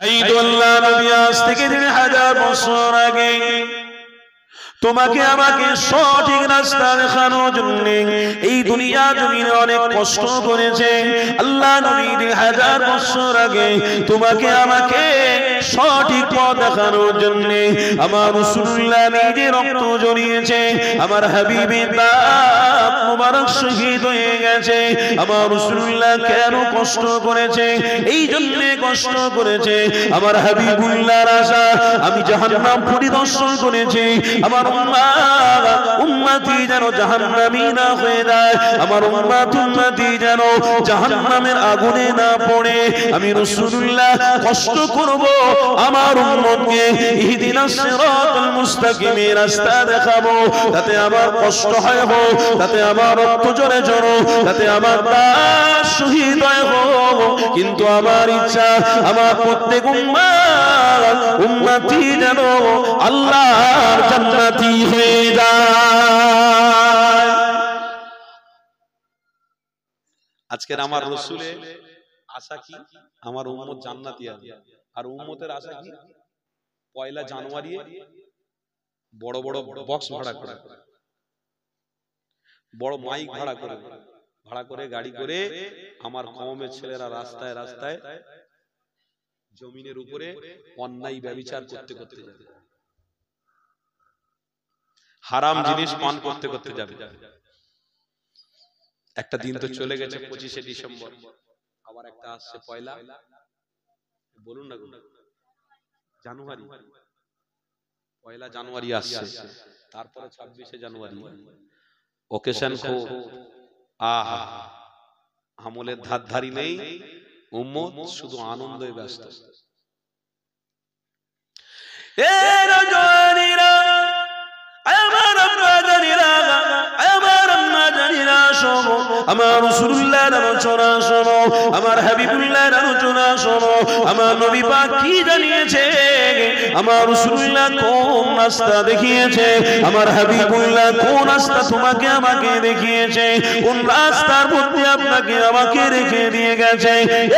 এই তো আল্লাহ নবী আজ থেকে 3000 বছর আগে তোমাকে আমাকে সঠিক রাস্তা দেখানোর জন্য এই দুনিয়া জমিনে অনেক কষ্ট করেছে। আল্লাহ নবী 3000 বছর আগে তোমাকে আমাকে সঠিক পথ দেখানোর জন্য আমার রাসূলুল্লাহ নিজে রক্ত ঝরিয়েছে। আমার হাবিবের দাঁত মুবারক শহীদ হয়ে গেছে। আমার রাসূলুল্লাহ কেন কষ্ট করেছে? এই জন্য কষ্ট করেছে আমার হাবিবুল্লাহর আশা আমি জাহান্নাম পরিদর্শন করেছি। আমার উম্মতি যেন জাহান্নামী না হয়ে যায়, আমার উম্মতি যেন জাহান্নামের আগুনে না পড়ে আমি রাসূলুল্লাহ কষ্ট করব আমার উম্মতকে ইহদিনাস সিরাতাল মুস্তাকিমের রাস্তা দেখাবো। তাতে আমার কষ্ট হয় হোক, তাতে আমার রক্ত ঝরে ঝরো, তাতে আমার দাঁত শহীদ হয় হোক, কিন্তু আমার ইচ্ছা আমার প্রত্যেক উম্মতি যেন আল্লাহর জান্নাতি হয়ে যায়। আজকের আমার রাসূলের আশা কি? আমার উম্মত জান্নাতি হবে। আর উম্মতের আশা কি? পয়লা জানুয়ারি বড় বড় বক্স ভাড়া করে, বড় মাইক ভাড়া করে গাড়ি করে আমার কওমের ছেলেরা রাস্তায় রাস্তায় জমিনের উপরে অন্যায় ব্যভিচার করতে করতে যাবে, হারাম জিনিস পান করতে করতে যাবে। একটা দিন তো চলে গেছে 25শে ডিসেম্বর, আবার একটা আসছে পয়লা, বলুন না জানুয়ারি, পয়লা জানুয়ারি আসছে, তারপরে 26শে জানুয়ারি ওকেশন খুব আহা আমলের ধারধারি নেই, উম্মত শুধু আনন্দে ব্যস্ত। এ রাজনীরা আমার আম্মা জানিরা, আমার আম্মা জানিরা শোনো, আমার রাসূলুল্লাহর আলোচনা শোনো, আমার হাবিবুল্লাহর আলোচনা শোনো। আমার নবী পাক কি জানিয়েছে, আমার রাসূলুল্লাহ কোন রাস্তা দেখিয়েছে, আমার হাবিবুল্লাহ কোন রাস্তা তোমাকে আমাকে দেখিয়েছে, কোন রাস্তার মধ্যে আপনাকে আমাকে রেখে দিয়ে গেছে।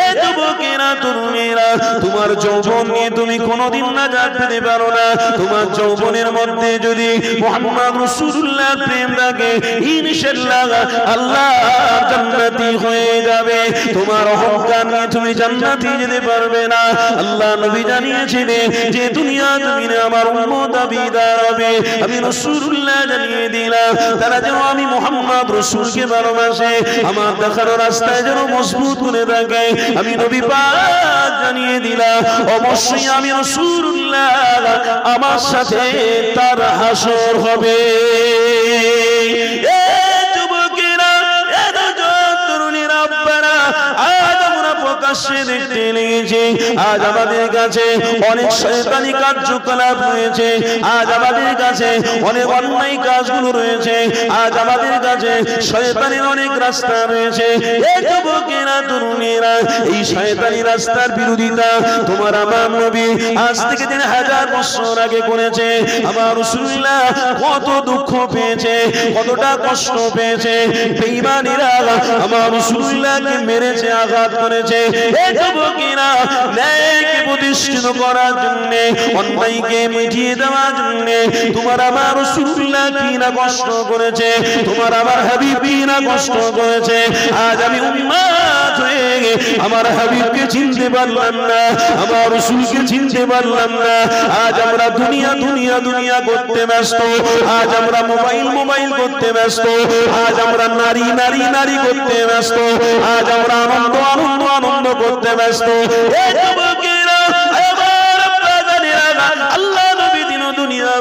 এ যুবকেরা তরুণীরা, তোমার যৌবন নিয়ে তুমি কোনোদিন নাজাত পেতে পারো না। তোমার যৌবনের মধ্যে যদি মুহাম্মদ রাসূলুল্লাহর প্রেম থাকে, ইনশাআল্লাহ আল্লাহ জান্নাতি হয়ে যাবে। তোমার অহংকার নিয়ে তুমি জান্নাতে যেতে পারবে না। আল্লাহ নবী জানিয়েছিলেন যে দুনিয়া জমিনে আমার উম্মত দাবিদার হবে। আমি রাসূলুল্লাহ জানিয়ে দিলাম তারা যেন আমি মুহাম্মদ রাসূলকে ভালোবাসে, আমার দেখানো রাস্তায় যেন মজবুত করে থাকে। আমি নবী পাক জানিয়ে দিলাম অবশ্যই আমি রাসূলুল্লাহ আমার সাথে তার হাসর হবে। দেখতে লেগেছে আজ আমাদের কাছে অনেক শয়তানি কার্যকলাপ রয়েছে, আজ আমাদের কাছে অনেক অন্যায় কাজগুলো রয়েছে, আজ আমাদের কাছে শয়তানের অনেক রাস্তা রয়েছে। এই যুবকেরা তরুণীরা, এই শয়তানি রাস্তার বিরোধিতা তোমার আমার নবী আজ থেকে 3000 বছর আগে করেছে। আমার রাসূলুল্লাহ কত দুঃখ পেয়েছে, কতটা কষ্ট পেয়েছে। বেঈমানেরা আমার রাসূলুল্লাহকে মেরেছে, আঘাত করেছে। এই যুবকেরা ন্যায়কে প্রতিষ্ঠিত করার জন্য, অন্যায়কে মিটিয়ে দেওয়ার জন্য তোমার আমার রাসূলুল্লাহ কি না কষ্ট করেছে, তোমার আমার হাবিব কি না কষ্ট করেছে। আজ আমি উম্মত হয়ে আমার হাবিবকে চিনতে পারলাম না, আমার রাসূলকে চিনতে পারলাম না। আজ আমরা দুনিয়া দুনিয়া দুনিয়া করতে ব্যস্ত, আজ আমরা মোবাইল মোবাইল করতে ব্যস্ত, আজ আমরা নারী নারী নারী করতে ব্যস্ত, আজ আমরা আনন্দ আনন্দ আনন্দ করতে ব্যস্ত। এই যুবকেরা আল্লাহ নবী দিন দুনিয়া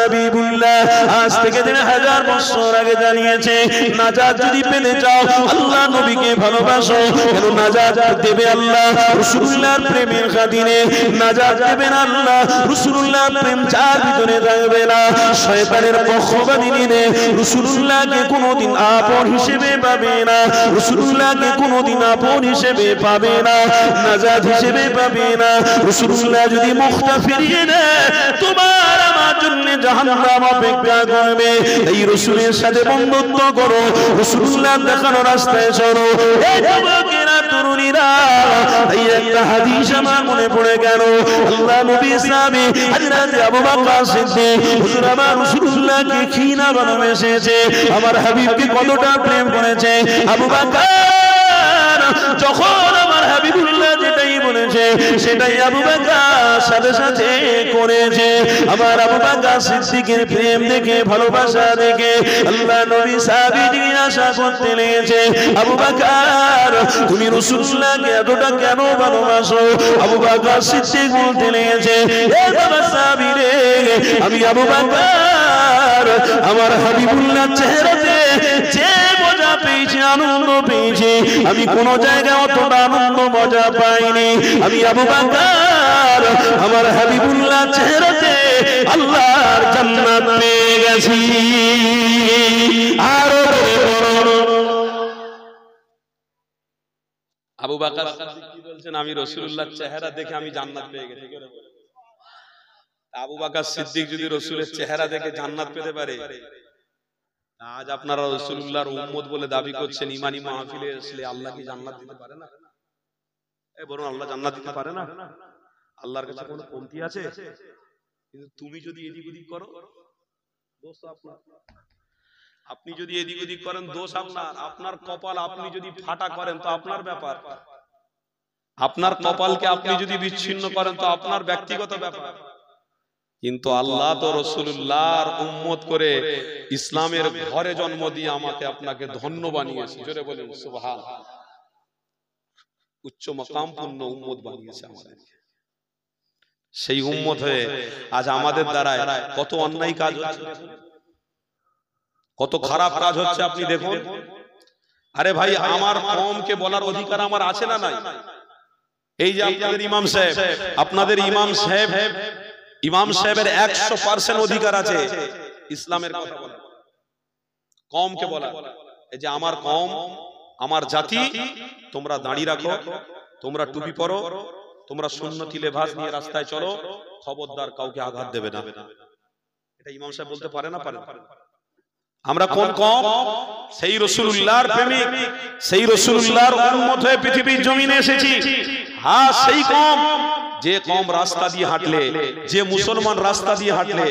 হাবিবুল্লাহ আজ থেকে 3000 বছর আগে জানিয়েছে নাজাত যদি পেতে চাও আল্লাহ নবীকে ভালোবাসো। কেন নাজাত দেবে আল্লাহ রাসূলুল্লাহর প্রেমের খাতিরে, নাজাত দেবেন আল্লাহ রাসূলুল্লাহর প্রেম যার ভিতরে থাকবে না। শয়তানের পক্ষপাতী নিয়ে রাসূলুল্লাহকে কোনোদিন আপন হিসেবে পাবে না, রাসূলুল্লাহকে কোনোদিন আপন হিসেবে পাবে না, নাজাত হিসেবে পাবে না। রাসূলুল্লাহ যদি মুখটা ফিরিয়ে দেয় তোমার আমার জন্য জাহান্নাম অপেক্ষা করবে। এই রাসূলের সাথে বন্ধুত্ব করো, রাসূলুল্লাহ দেখানো রাস্তায় চলো। এই যুবকেরা তরুণীরা, এই একটা হাদিস আমার মনে পড়ে গেল। আল্লাহ নবী সাহাবী হযরত আবু বকর সিদ্দিক হুজুর আমার রাসূলুল্লাহকে খিনা ভালোবেসেছে, আমার হাবিবকে কতটা প্রেম করেছে। আবু বকর যখন আমার হাবিবুল্লাহ যেটাই বলেছে সেটাই আবু বকর সাথে সাথে করেছে। আমার আবু বকর সিদ্দিকের প্রেম দেখে, ভালোবাসা দেখে আল্লাহ নবী সাহাবী জিজ্ঞাসা করতে লেগেছে, আবু বকর তুমি রাসূলুল্লাহকে এতটা কেন ভালোবাসো? আবু বকর সিদ্দিক বলতে লেগেছে, এ বাবা সাহাবী রে, আমি আবু বকর আমার হাবিবুল্লাহর চেহারাতে যে মজা পেয়েছি, আনন্দ পেয়েছি, আমি কোন জায়গায় অতটা আনন্দ মজা পাইনি। আমি আবু বকর আমার হাবিবুল্লাহর চেহারাতে আল্লাহর জান্নাত পেয়ে গেছি। আর আবু বকর সিদ্দিক কি বলছেন, আমি রাসূলুল্লাহর চেহারা দেখে আমি জান্নাত পেয়ে গেছি। আবু বকর সিদ্দিক যদি রাসূলের চেহারা দেখে জান্নাত পেতে পারে, আজ আপনারা রাসূলুল্লাহর উম্মত বলে দাবি করছেন, ইমানি মাহফিলে আসলে আল্লাহ কি জান্নাত দিতে পারে না? বলুন, আল্লাহ জান্নাত দিতে পারে না? আল্লাহর কাছে কোনো কমতি আছে? কিন্তু তুমি যদি এদিক ওদিক করো, দোষ আপনার। আপনি যদি এদিক ওদিক করেন, দোষ আপনার। আপনার কপাল আপনি যদি ফাটা করেন তো আপনার ব্যাপার। আপনার কপালকে আপনি যদি বিচ্ছিন্ন করেন তো আপনার ব্যক্তিগত ব্যাপার। কিন্তু আল্লাহ তো রাসূলুল্লাহর উম্মত করে ইসলামের ঘরে জন্ম দিয়ে আমাকে আপনাকে ধন্য বানিয়েছে। জোরে বলেন সুবহানাল্লাহ। উচ্চ মাকামপূর্ণ উম্মত বানিয়েছে আমাদেরকে। সেই উম্মত হয়ে আজ আমাদের দ্বারা কত অন্যায় কাজ হচ্ছে, কত খারাপ কাজ হচ্ছে আপনি দেখুন। আরে ভাই, আমার কওমকে বলার অধিকার আমার আছে না নাই? এই যে আপনাদের ইমাম সাহেব, আপনাদের ইমাম সাহেবের 100% অধিকার আছে ইসলামের কথা বলার, কওমকে বলার। এই যে আমার কওম, আমার জাতি, তোমরা দাড়ি রাখো, তোমরা টুপি পরো, তোমরা সুন্নতি লেবাস নিয়ে রাস্তায় চলো, খবরদার কাউকে আঘাত দেবে না। এটা ইমাম সাহেব বলতে পারে না? পারে। আমরা কোন কওম? সেই রাসূলুল্লাহর প্রেমিক, সেই রাসূলুল্লাহর উম্মত হয়ে পৃথিবীর জমিনে এসেছি। হ্যাঁ, সেই কওম যে কওম রাস্তা দিয়ে হাঁটলে, যে মুসলমান রাস্তা দিয়ে হাঁটলে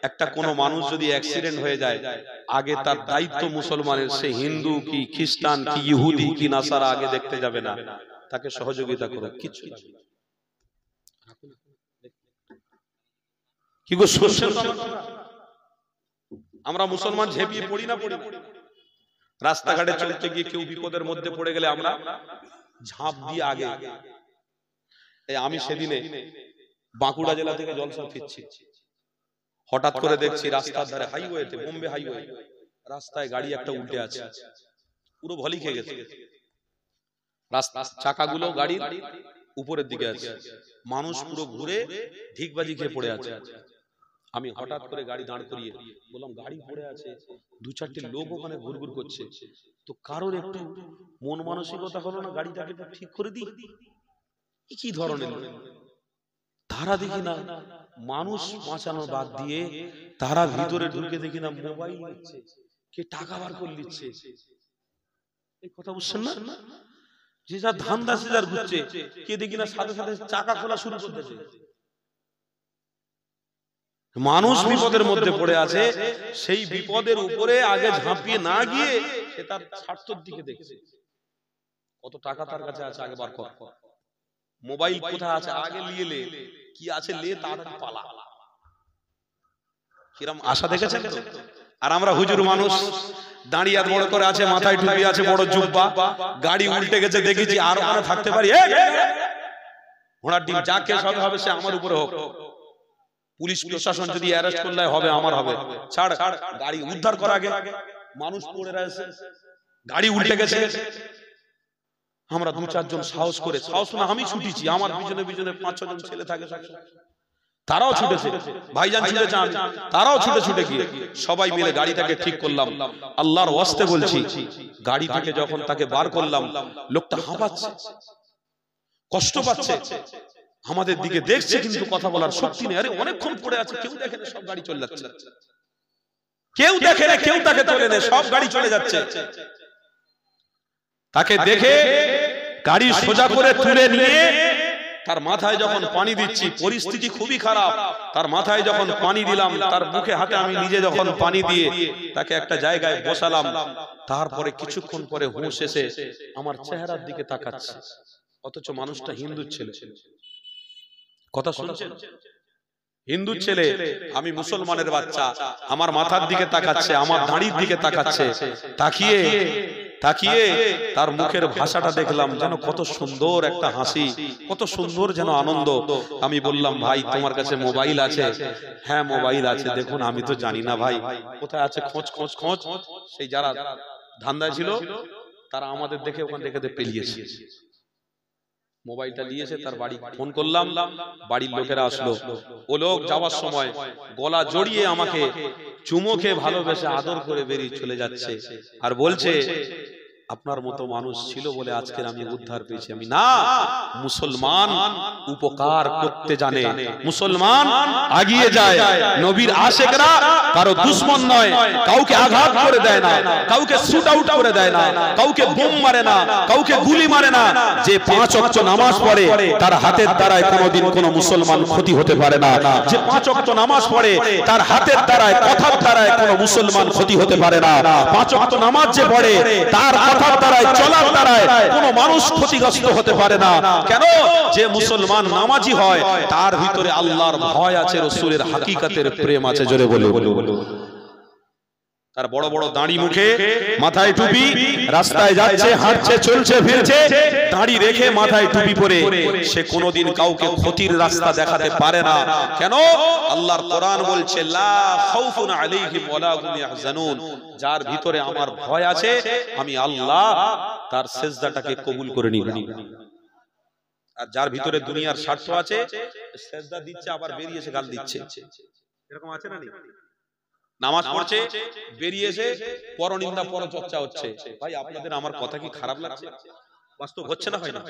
একটা কোনো মানুষ যদি অ্যাক্সিডেন্ট হয়ে যায়, আগে তার দায়িত্ব মুসলমানের, সে হিন্দু কি খ্রিস্টান কি ইহুদি কি নাসারা আগে দেখতে যাবে না, তাকে সহযোগিতা করো। কিছু কি গো শুনছেন? আমরা মুসলমান ঝেঁপিয়ে পড়ি না? রাস্তাঘাটে চলতে গিয়ে কেউ বিপদের মধ্যে পড়ে গেলে আমরা ঝাঁপ দিয়ে আগে। আমি সেদিনে বাঁকুড়া জেলা থেকে জলসা ফিরছি, হঠাৎ করে দেখছি রাস্তার ধারে হাইওয়েতে, বোম্বে হাইওয়ে, রাস্তায় গাড়ি একটা উল্টে আছে, পুরো ভলি খেয়ে গেছে। রাস্তা চাকাগুলো গাড়ির উপরের দিকে আছে, মানুষ পুরো ঘুরে ঢিকবাজি খেয়ে পড়ে আছে। আমি হঠাৎ করে গাড়ি দাঁড় করিয়ে বললাম, গাড়ি পড়ে আছে, দু চারটে লোক ওখানে ঘুরঘুর করছে, তো কারোর একটু মন মানসিকতা হলো না গাড়িটাকে ঠিক করে দিই? কি ধরনের তারা দেখি না মানুষ বাঁচানোর বাদ দিয়ে তারা ভিতরে ঢুকে দেখি না মোবাইল নিচ্ছে, কে টাকা বার করে নিচ্ছে। এই কথা বুঝছেন না? যে যা ধান্দা সে যার ঘুরছে, কে দেখি না সাথে সাথে চাকা খোলা শুরু করতেছে। মানুষ বিপদের মধ্যে পড়ে আছে, সেই বিপদের উপরে আগে ঝাঁপিয়ে না গিয়ে সে তার স্বার্থের দিকে দেখছে। কত টাকা তার কাছে আছে আগে বার কর, মোবাইল কোথায় আছে আগে নিয়ে লে, কি আছে লে, তাড়াতাড়ি পালা। কিরম আশা দেখেছেন? আর আমরা হুজুর মানুষ, দাঁড়িয়ে বড় করে আছে, মাথায় টুপি আছে, বড় জুব্বা, গাড়ি উল্টে গেছে দেখেছি, আর ওখানে থাকতে পারি? ঘোড়ার ডিম, যা কেস হবে হবে, সে আমার উপরে হোক। পুলিশ প্রশাসন যদি অ্যারেস্ট করলে হবে, আমার হবে, ছাড়। গাড়ি উদ্ধার করা আগে, মানুষ পড়ে রয়েছে, গাড়ি উল্টে গেছে। আমরা দু চারজন সাহস করে, সাহস না আমি ছুটিছি, আমার পিছনে পিছনে 5-6 জন ছেলে থাকে, তারাও ছুটেছে, ভাইজান ছুটেছে, তারাও ছুটে ছুটে গিয়ে সবাই মিলে গাড়িটাকে ঠিক করলাম। আল্লাহর ওয়াস্তে বলছি, গাড়ি থেকে যখন তাকে বার করলাম, লোকটা হাঁপাচ্ছে, কষ্ট পাচ্ছে। আমাদের দিকে দেখছে কিন্তু কথা বলার শক্তি নেই। আরে অনেকক্ষণ পড়ে আছে, কেউ দেখে না, সব গাড়ি চলে যাচ্ছে, কেউ দেখে না, কেউ তাকে তোলে না, সব গাড়ি চলে যাচ্ছে। তাকে দেখে গাড়ি সোজা করে তুলে নিয়ে তার মাথায় যখন পানি দিচ্ছি, পরিস্থিতি খুবই খারাপ, তার মাথায় যখন পানি দিলাম, তার মুখে হাতে আমি নিজে যখন পানি দিয়ে তাকে একটা জায়গায় বসালাম, তারপরে কিছুক্ষণ পরে হুঁশ এসে আমার চেহারার দিকে তাকাচ্ছে, অথচ মানুষটা হিন্দু ছেলে। কথা শুনছেন? হিন্দু ছেলে, আমি মুসলমানের বাচ্চা, আমার মাথার দিকে তাকাচ্ছে, আমার দাড়ির দিকে তাকাচ্ছে, তাকিয়ে তাকিয়ে তার মুখের ভাষাটা দেখলাম যেন কত সুন্দর একটা হাসি, কত সুন্দর যেন আনন্দ। আমি বললাম, ভাই তোমার কাছে মোবাইল আছে? হ্যাঁ মোবাইল আছে। দেখুন আমি তো জানি না ভাই, কোথায় আছে খোঁজ খোঁজ খোঁজ। সেই যারা ধান্দায় ছিল তারা আমাদের দেখে ওখান থেকে পেলিয়েছে, মোবাইলটা নিয়েছে, তার বাড়ি ফোন করলাম, বাড়ির লোকেরা আসলো। ও লোক যাওয়ার সময় গলা জড়িয়ে আমাকে চুমো খেয়ে ভালোবেসে আদর করে বেরিয়ে চলে যাচ্ছে, আর বলছে আপনার মতো মানুষ ছিল বলে আজকের আমি উদ্ধার পেয়েছি। আমি না, মুসলমান উপকার করতে জানে, মুসলমান এগিয়ে যায়। নবীর আশিকরা কারো দুশমন নয়, কাউকে আঘাত করে দেয় না, কাউকে শুট আউট করে দেয় না, কাউকে বোম মারে না, কাউকে গুলি মারে না। যে 5 ওয়াক্ত নামাজ পড়ে তার হাতের দ্বারায় কোনোদিন কোনো মুসলমান ক্ষতি হতে পারে না। যে 5 ওয়াক্ত নামাজ পড়ে তার হাতের দ্বারায়, কথার দ্বারায় কোনো মুসলমান ক্ষতি হতে পারে না। 5 ওয়াক্ত নামাজ যে পড়ে তার কথার দ্বারায়, চলার দ্বারায় কোনো মানুষ ক্ষতিগ্রস্ত হতে পারে না। কেন? যে মুসলমান নামাজি হয় তার ভিতরে আল্লাহর ভয় আছে, রাসূলের হাকিকতের প্রেম আছে। জোরে বলে বলে। তার বড় বড় দাড়ি, মুখে মাথায় টুপি, রাস্তায় যাচ্ছে, হাঁটছে, চলছে, ফিরছে, দাড়ি রেখে মাথায় টুপি পরে সে কোনোদিন কাউকে ক্ষতির রাস্তা দেখাতে পারে না। কেন? আল্লাহর কোরআন বলছে লা খাউফুন আলাইহিম ওয়ালা হুম ইয়াহজানুন, যার ভিতরে আমার ভয় আছে আমি আল্লাহ তার সিজদাটাকে কবুল করে নিব। আর যার ভিতরে দুনিয়ার স্বার্থ আছে, সিজদা দিচ্ছে আবার বেরিয়ে এসে গাল দিচ্ছে, এরকম আছে না? নামাজ পড়ছে, বেরিয়ে এসে পরনিন্দা, পরচর্চা হচ্ছে। ভাই আপনাদের আমার কথা কি খারাপ লাগছে? বাস্তব হচ্ছে না, হয় না?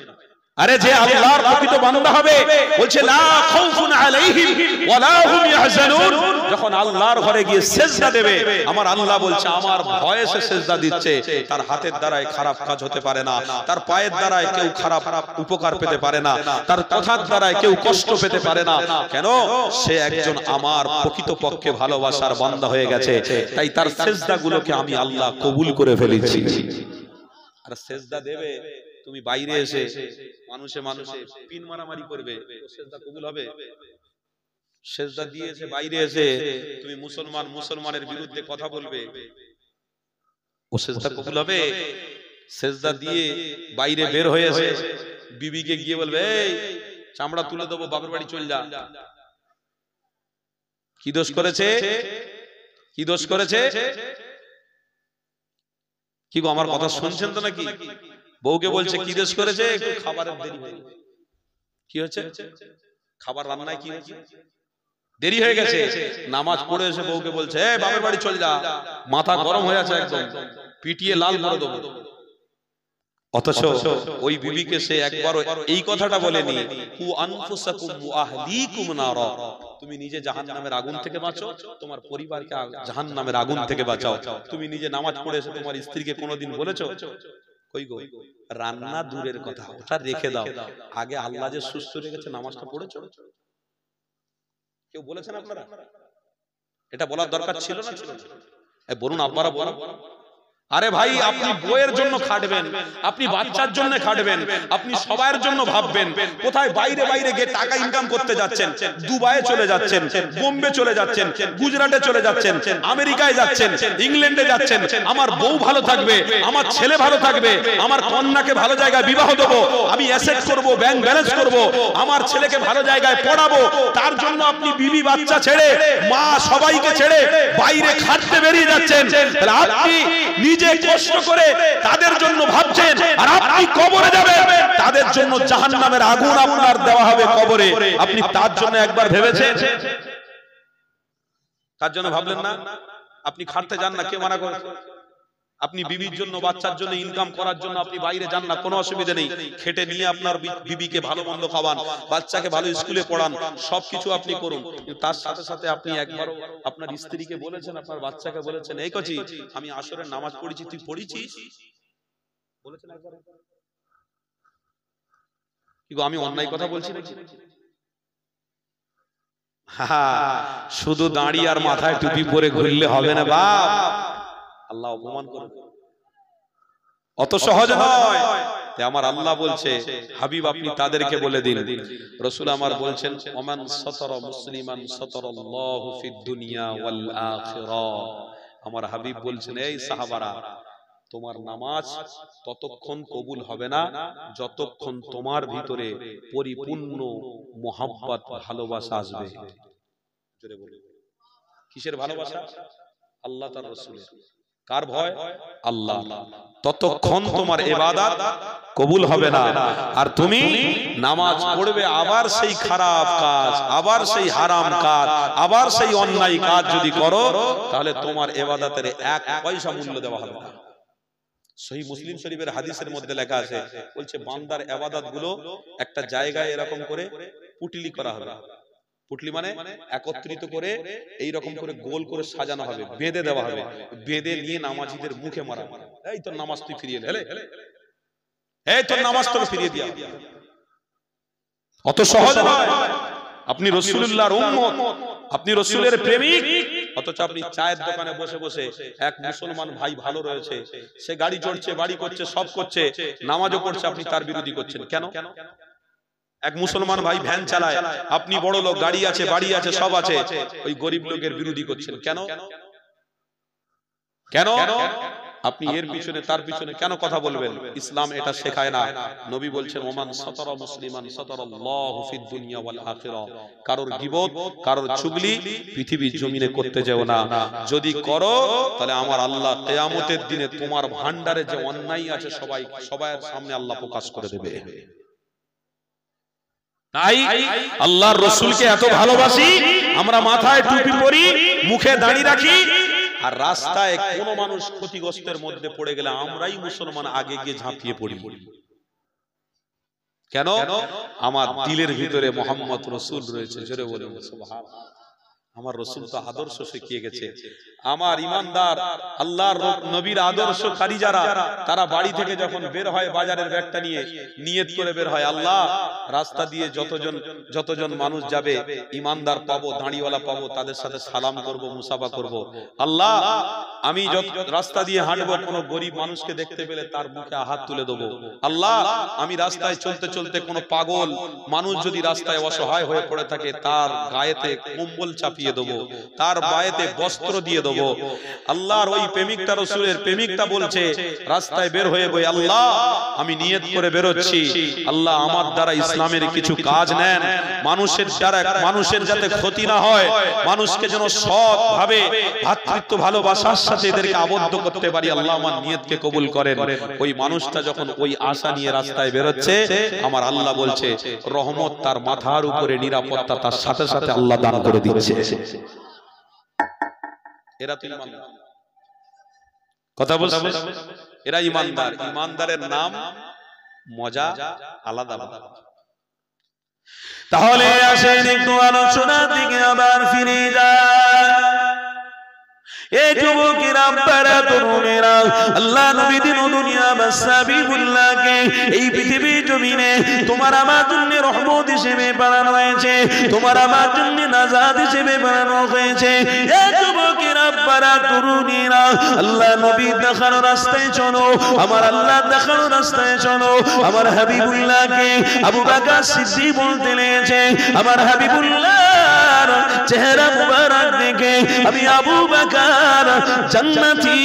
আরে যে আল্লাহর প্রকৃত বান্দা হবে, বলছে লা খাউফুন আলাইহিম ওয়ালা হুম ইয়াহজানুন, যখন আল্লাহর ঘরে গিয়ে সিজদা দেবে, আমার আল্লাহ বলছে আমার ভয়ে সে সিজদা দিচ্ছে, তার হাতের দ্বারায় খারাপ কাজ হতে পারে না, তার পায়ের দ্বারায় কেউ খারাপ উপকার পেতে পারে না, তার কথার দ্বারায় কেউ কষ্ট পেতে পারে না। কেন? সে একজন আমার প্রকৃতপক্ষে ভালোবাসার বান্দা হয়ে গেছে, তাই তার সিজদাগুলোকে আমি আল্লাহ কবুল করে ফেলেছি। আর সিজদা দেবে তুমি বাইরে এসে মানুষে মানুষে পিন মারামারি করবে, সিজদা কবুল হবে? সিজদা দিয়েছে বাইরে এসে তুমি মুসলমানের বিরুদ্ধে কথা বলবে, ও সিজদা কবুল হবে? সিজদা দিয়ে বাইরে বের হয়েছে বিবিকে গিয়ে বলবে এই চামড়া তুলে দেবো, বাপের বাড়ি চল যা। কি দোষ করেছে? কি দোষ করেছে? কি গো আমার কথা শুনছেন তো নাকি? বউকে বলছে কি দোষ করেছে? একটু খাবারের দেরি হয়ে গেছে। কি হচ্ছে? খাবার রান্নায় কি হয়েছে? দেরি হয়ে গেছে। নামাজ পড়ে এসে বউকে বলছে এই বাপের বাড়ি চল যা, মাথা গরম হয়ে আছে, একদম পিটিয়ে লাল করে দেবো। অথচ ওই বিবিকে সে একবারও এই কথাটা বলেনি, কু আনফুসাকুম ওয়া আহলিকুম নারা, তুমি নিজে জাহান্নামের আগুন থেকে বাঁচো, তোমার পরিবারকে জাহান্নামের আগুন থেকে বাঁচাও। তুমি নিজে নামাজ পড়ে এসে তোমার স্ত্রীকে কোনোদিন বলেছো? কই গো, রান্না দূরের কথা, ওটা রেখে দাও, আগে আল্লাহ যে সুস্থ রেখেছে নামাজটা পড়েছো? কেউ বলেছেন আপনারা? এটা বলার দরকার ছিল না? ছিল? বলুন আপনারা বলুন। আরে ভাই আপনি বইয়ের জন্য খাটবেন, আপনি বাচ্চার জন্য খাটবেন, আপনি সবার জন্য ভাববেন। কোথায় বাইরে বাইরে গিয়ে টাকা ইনকাম করতে যাচ্ছেন, দুবাইয়ে চলে যাচ্ছেন, বোম্বে চলে যাচ্ছেন, গুজরাটে চলে যাচ্ছেন, আমেরিকায় যাচ্ছেন, ইংল্যান্ডে যাচ্ছেন। আমার বউ ভালো থাকবে, আমার ছেলে ভালো থাকবে, আমার কন্যাকে ভালো জায়গায় বিবাহ দেবো, আমি অ্যাসেট করব, ব্যাংক ব্যালেন্স করব, আমার ছেলেকে ভালো জায়গায় পড়াবো। তার জন্য আপনি বিবি বাচ্চা ছেড়ে, মা সবাইকে ছেড়ে বাইরে খাটতে বেরিয়ে যাচ্ছেন। আপনি নিজে কষ্ট করে তাদের জন্য ভাবছেন, আর আপনি কবরে যাবেন, তাদের জন্য জাহান্নামের আগুন আপনার দেওয়া হবে কবরে। আপনি তার জন্য একবার ভেবেছেন? তার জন্য ভাবলেন না? আপনি খাটতে যান না, কে মানা করে? আপনি বিবির জন্য বাচ্চার জন্য ইনকাম করার জন্য আপনি বাইরে যান না, কোনো অসুবিধা নেই, খেটে নিয়ে আপনার বিবিকে ভালো মন্দ খাওয়ান, বাচ্চাকে ভালো স্কুলে পড়ান, সবকিছু আপনি করুন। তার সাথে সাথে আপনি একবারও আপনার স্ত্রীকে বলেছেন, আপনার বাচ্চাকে বলেছেন, এই কচি আমি আসরের নামাজ পড়েছি, তুই পড়েছিস? বলেছেন একবার? কি গো, আমি অন্যায় কথা বলছি নাকি? শুধু দাঁড়িয়ে আর মাথায় টুপি পরে ঘুরলে হবে না বাপ, আল্লাহ অপমান করবে, অত সহজ নয়। আমার আল্লাহ বলছে, হাবিব আপনি তাদেরকে বলে দিন, রাসূল আমার বলছেন, ওমান সাতারা মুসলিমান সাতারাল্লাহু ফিদ দুনিয়া ওয়াল আখিরাহ। আমার হাবিব বলছেন, এই সাহাবারা, তোমার নামাজ ততক্ষণ কবুল হবে না যতক্ষণ তোমার ভিতরে পরিপূর্ণ মোহাব্বত ভালোবাসা আসবে। কিসের ভালোবাসা? আল্লাহ তার রাসূলের। কার ভয়? আল্লাহ। ততক্ষণ তোমার ইবাদত কবুল হবে না। আর তুমি নামাজ পড়বে, আবার সেই খারাপ কাজ, আবার সেই হারাম কাজ, আবার সেই অন্যায় কাজ যদি করো, তাহলে তোমার ইবাদতের এক পয়সা মূল্য দেওয়া হবে না। সহিহ মুসলিম শরীফের হাদিসের মধ্যে লেখা আছে, বলছে বান্দার ইবাদত গুলো একটা জায়গায় এরকম করে পুটলি করা হবে। পুটলি মানে একত্রিত করে এই রকম করে গোল করে সাজানো হবে, বেঁধে দেওয়া হবে, বেঁধে নিয়ে নামাজীদের মুখে মারা, এই তোর নামাজ তুই ফিরিয়ে দে, এই তোর নামাজ তোকে ফিরিয়ে দিয়া। অত সহজ নয়। আপনি রাসূলুল্লাহর উম্মত, আপনি রাসূলের প্রেমিক, অথচ আপনি চায়ের দোকানে বসে বসে এক মুসলমান ভাই ভালো রয়েছে, সে গাড়ি চড়ছে, বাড়ি করছে, সব করছে, নামাজও পড়ছে, আপনি তার বিরোধী করছেন কেন? এক মুসলমান ভাই ভ্যান চালায়, আপনি বড় লোক, গাড়ি আছে, বাড়ি আছে, সব আছে, ওই গরিব লোকের বিরোধী করছেন কেন? কেন আপনি এর পিছনে তার পিছনে কেন কথা বলবেন? ইসলাম এটা শেখায় না। নবী বলছেন, ওমান সাতারা মুসলিমান সাতারাল্লাহু ফিদ দুনিয়া ওয়াল আখিরাহ। কারোর গীবত, কারোর চুগলি পৃথিবীর জমিনে করতে যেও না। যদি করো তাহলে আমার আল্লাহ কিয়ামতের দিনে তোমার ভান্ডারে যে অন্যায় আছে সবার সামনে আল্লাহ প্রকাশ করে দেবে। তাই আল্লাহর রাসূলকে এত ভালোবাসি, আমরা মাথায় টুপি পরি, মুখে দাড়ি রাখি, আর রাস্তায় কোন মানুষ ক্ষতিগ্রস্তের মধ্যে পড়ে গেলে আমরাই মুসলমান আগে গিয়ে ঝাঁপিয়ে পড়ি। কেন? আমার দিলের ভিতরে মুহাম্মদ রাসূল রয়েছে। জোরে বলুন সুবহানাল্লাহ। আমার রাসূল তো আদর্শ শিখিয়ে গেছে। আমার ঈমানদার আল্লাহর নবীর আদর্শকারী যারা, তারা বাড়ি থেকে যখন বের হয় বাজারের ব্যাগটা নিয়ে নিয়ত করে বের হয়, আল্লাহ রাস্তা দিয়ে যতজন মানুষ যাবে ঈমানদার পাবো, দাঁড়িওয়ালা পাবো, তাদের সাথে সালাম করব, মুসাফা করব। আল্লাহ আমি রাস্তা দিয়ে হাঁটবো, কোনো গরিব মানুষকে দেখতে পেলে তার মুখে হাত তুলে দেবো। আল্লাহ আমি রাস্তায় চলতে চলতে কোনো পাগল মানুষ যদি রাস্তায় অসহায় হয়ে পড়ে থাকে, তার গায়েতে কম্বল চাপিয়ে দেবো, তার গায়েতে বস্ত্র দিয়ে দেবো। আল্লাহর ওই প্রেমিকটা, রাসূলের প্রেমিকটা বলছে, রাস্তায় বের হয়ে বই, আল্লাহ আমি নিয়ত করে বেরোচ্ছি, আল্লাহ আমার দ্বারা ইসলামের কিছু কাজ নেন, মানুষের যাতে ক্ষতি না হয়, মানুষকে যেন সৎ ভাবে ভ্রাতৃত্ব ভালোবাসার সাথে এদেরকে আবদ্ধ করতে পারি, আল্লাহ আমার নিয়তকে কবুল করেন। ওই মানুষটা যখন ওই আশা নিয়ে রাস্তায় বেরোচ্ছে, আমার আল্লাহ বলছে রহমত তার মাথার উপরে, নিরাপত্তা তার সাথে সাথে আল্লাহ দান করে দিচ্ছে। এরা তো ঈমানদার, কথা বলছে, এরা ঈমানদার। ঈমানদারের নাম মজা আলাদা আলাদা। তাহলে আসেন একটু আলোচনার দিকে আবার ফিরে যায়। এই যুবকেরা, আপনারা তরুণেরা, আল্লাহ নবী দিন দুনিয়া বাসাবিহুল্লাহকে এই পৃথিবীর জমিনে তোমার আমার জন্য রহমত হিসেবে বানানো হয়েছে, তোমার আমার জন্য নাজাত হিসেবে বানানো হয়েছে। এই যুবকেরা, আপনারা তরুণেরা, আল্লাহ নবী দেখানো রাস্তায় চলো, আমার আল্লাহ দেখানো রাস্তায় চলো। আমার হাবিবুল্লাহকে আবু বকর সিদ্দিক বলতে লেগেছে, আমার হাবিবুল্লাহর চেহারা মুবারক দেখে আমি আবু বকর জান্নাতি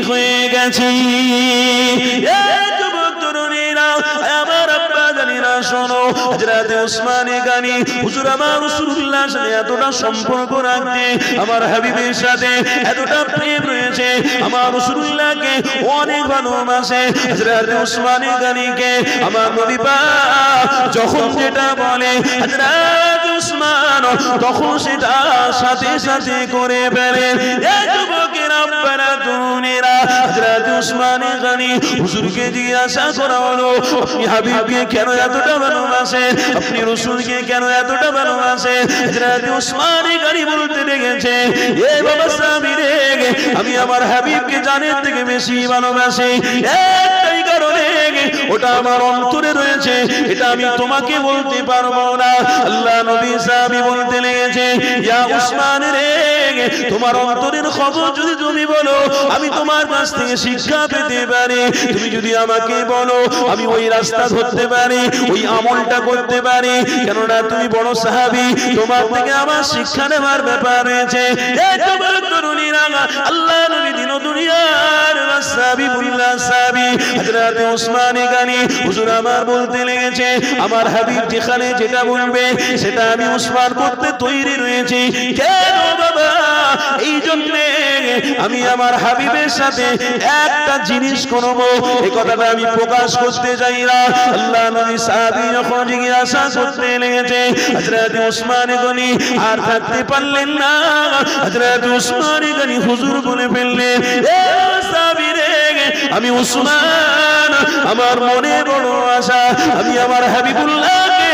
হয়ে গেছি। এই যুবক তরুণীরা, আমার আব্বা জানেরা শোনো, হযরত ওসমান গনি হুজুর আমার রাসূলুল্লাহর সাথে এতটা সম্পর্ক রাখতে, আমার হাবিবের সাথে এতটা প্রেম রয়েছে, আমার রাসূলুল্লাহকে অনেক ভালোবাসে। হযরত ওসমান গনিকে আমার নবী পাক যখন যেটা বলে হযরত ওসমান তখন সেটা সাথে সাথে করে ফেলে। এই যুবকেরা, আপনারা তরুণেরা, হযরত উসমান গনি হুজুরকে জিজ্ঞাসা করা হলো আপনি হাবিবকে কেন এতটা ভালোবাসেন, আপনি রাসূলকে কেন এতটা ভালোবাসেন? হযরত উসমান গনি বলতে লেগেছে, এ বাবা সাহাবী রে, আমি আমার হাবিবকে জানের থেকে বেশি ভালোবাসি একটাই কারণে, ওটা আমার অন্তরে রয়েছে, এটা আমি তোমাকে বলতে পারবো না। আল্লাহ নবী সাহাবী বলতে লেগেছে, ইয়া উসমান রে, তোমার অন্তরের খবর যদি তুমি বলো আমি তোমার কাছ থেকে শিক্ষা পেতে পারি, তুমি যদি আমাকে বলো আমি ওই রাস্তা ধরতে পারি, ওই আমলটা করতে পারি, কেননা তুমি বড় সাহাবী, তোমার থেকে আমার শিক্ষা নেওয়ার ব্যাপার রয়েছে। আল্লাহ নবী দিন দুনিয়ার সাহাবী বুল্লাহ সাহাবী হযরত উসমান গনি হুজুর আমার বলতে লেগেছে, আমার হাবিব যেখানে যেটা বলবে সেটা আমি উসমান করতে তৈরি রয়েছি। কেন বাবা? এই জন্য আমি আমার হাবিবের সাথে একটা জিনিস করব, এই কথাটা আমি প্রকাশ করতে চাই না। আল্লাহ নবী সাহাবী যখন জিজ্ঞাসা করতে লেগেছে, হযরত উসমান গনি আর থাকতে পারলেন না, হযরত উসমান গনি হুজুর বলে ফেললেন, এ সাহাবী রে, আমি উসমান, আমার মনে বড় আশা, আমি আমার হাবিবুল্লাহকে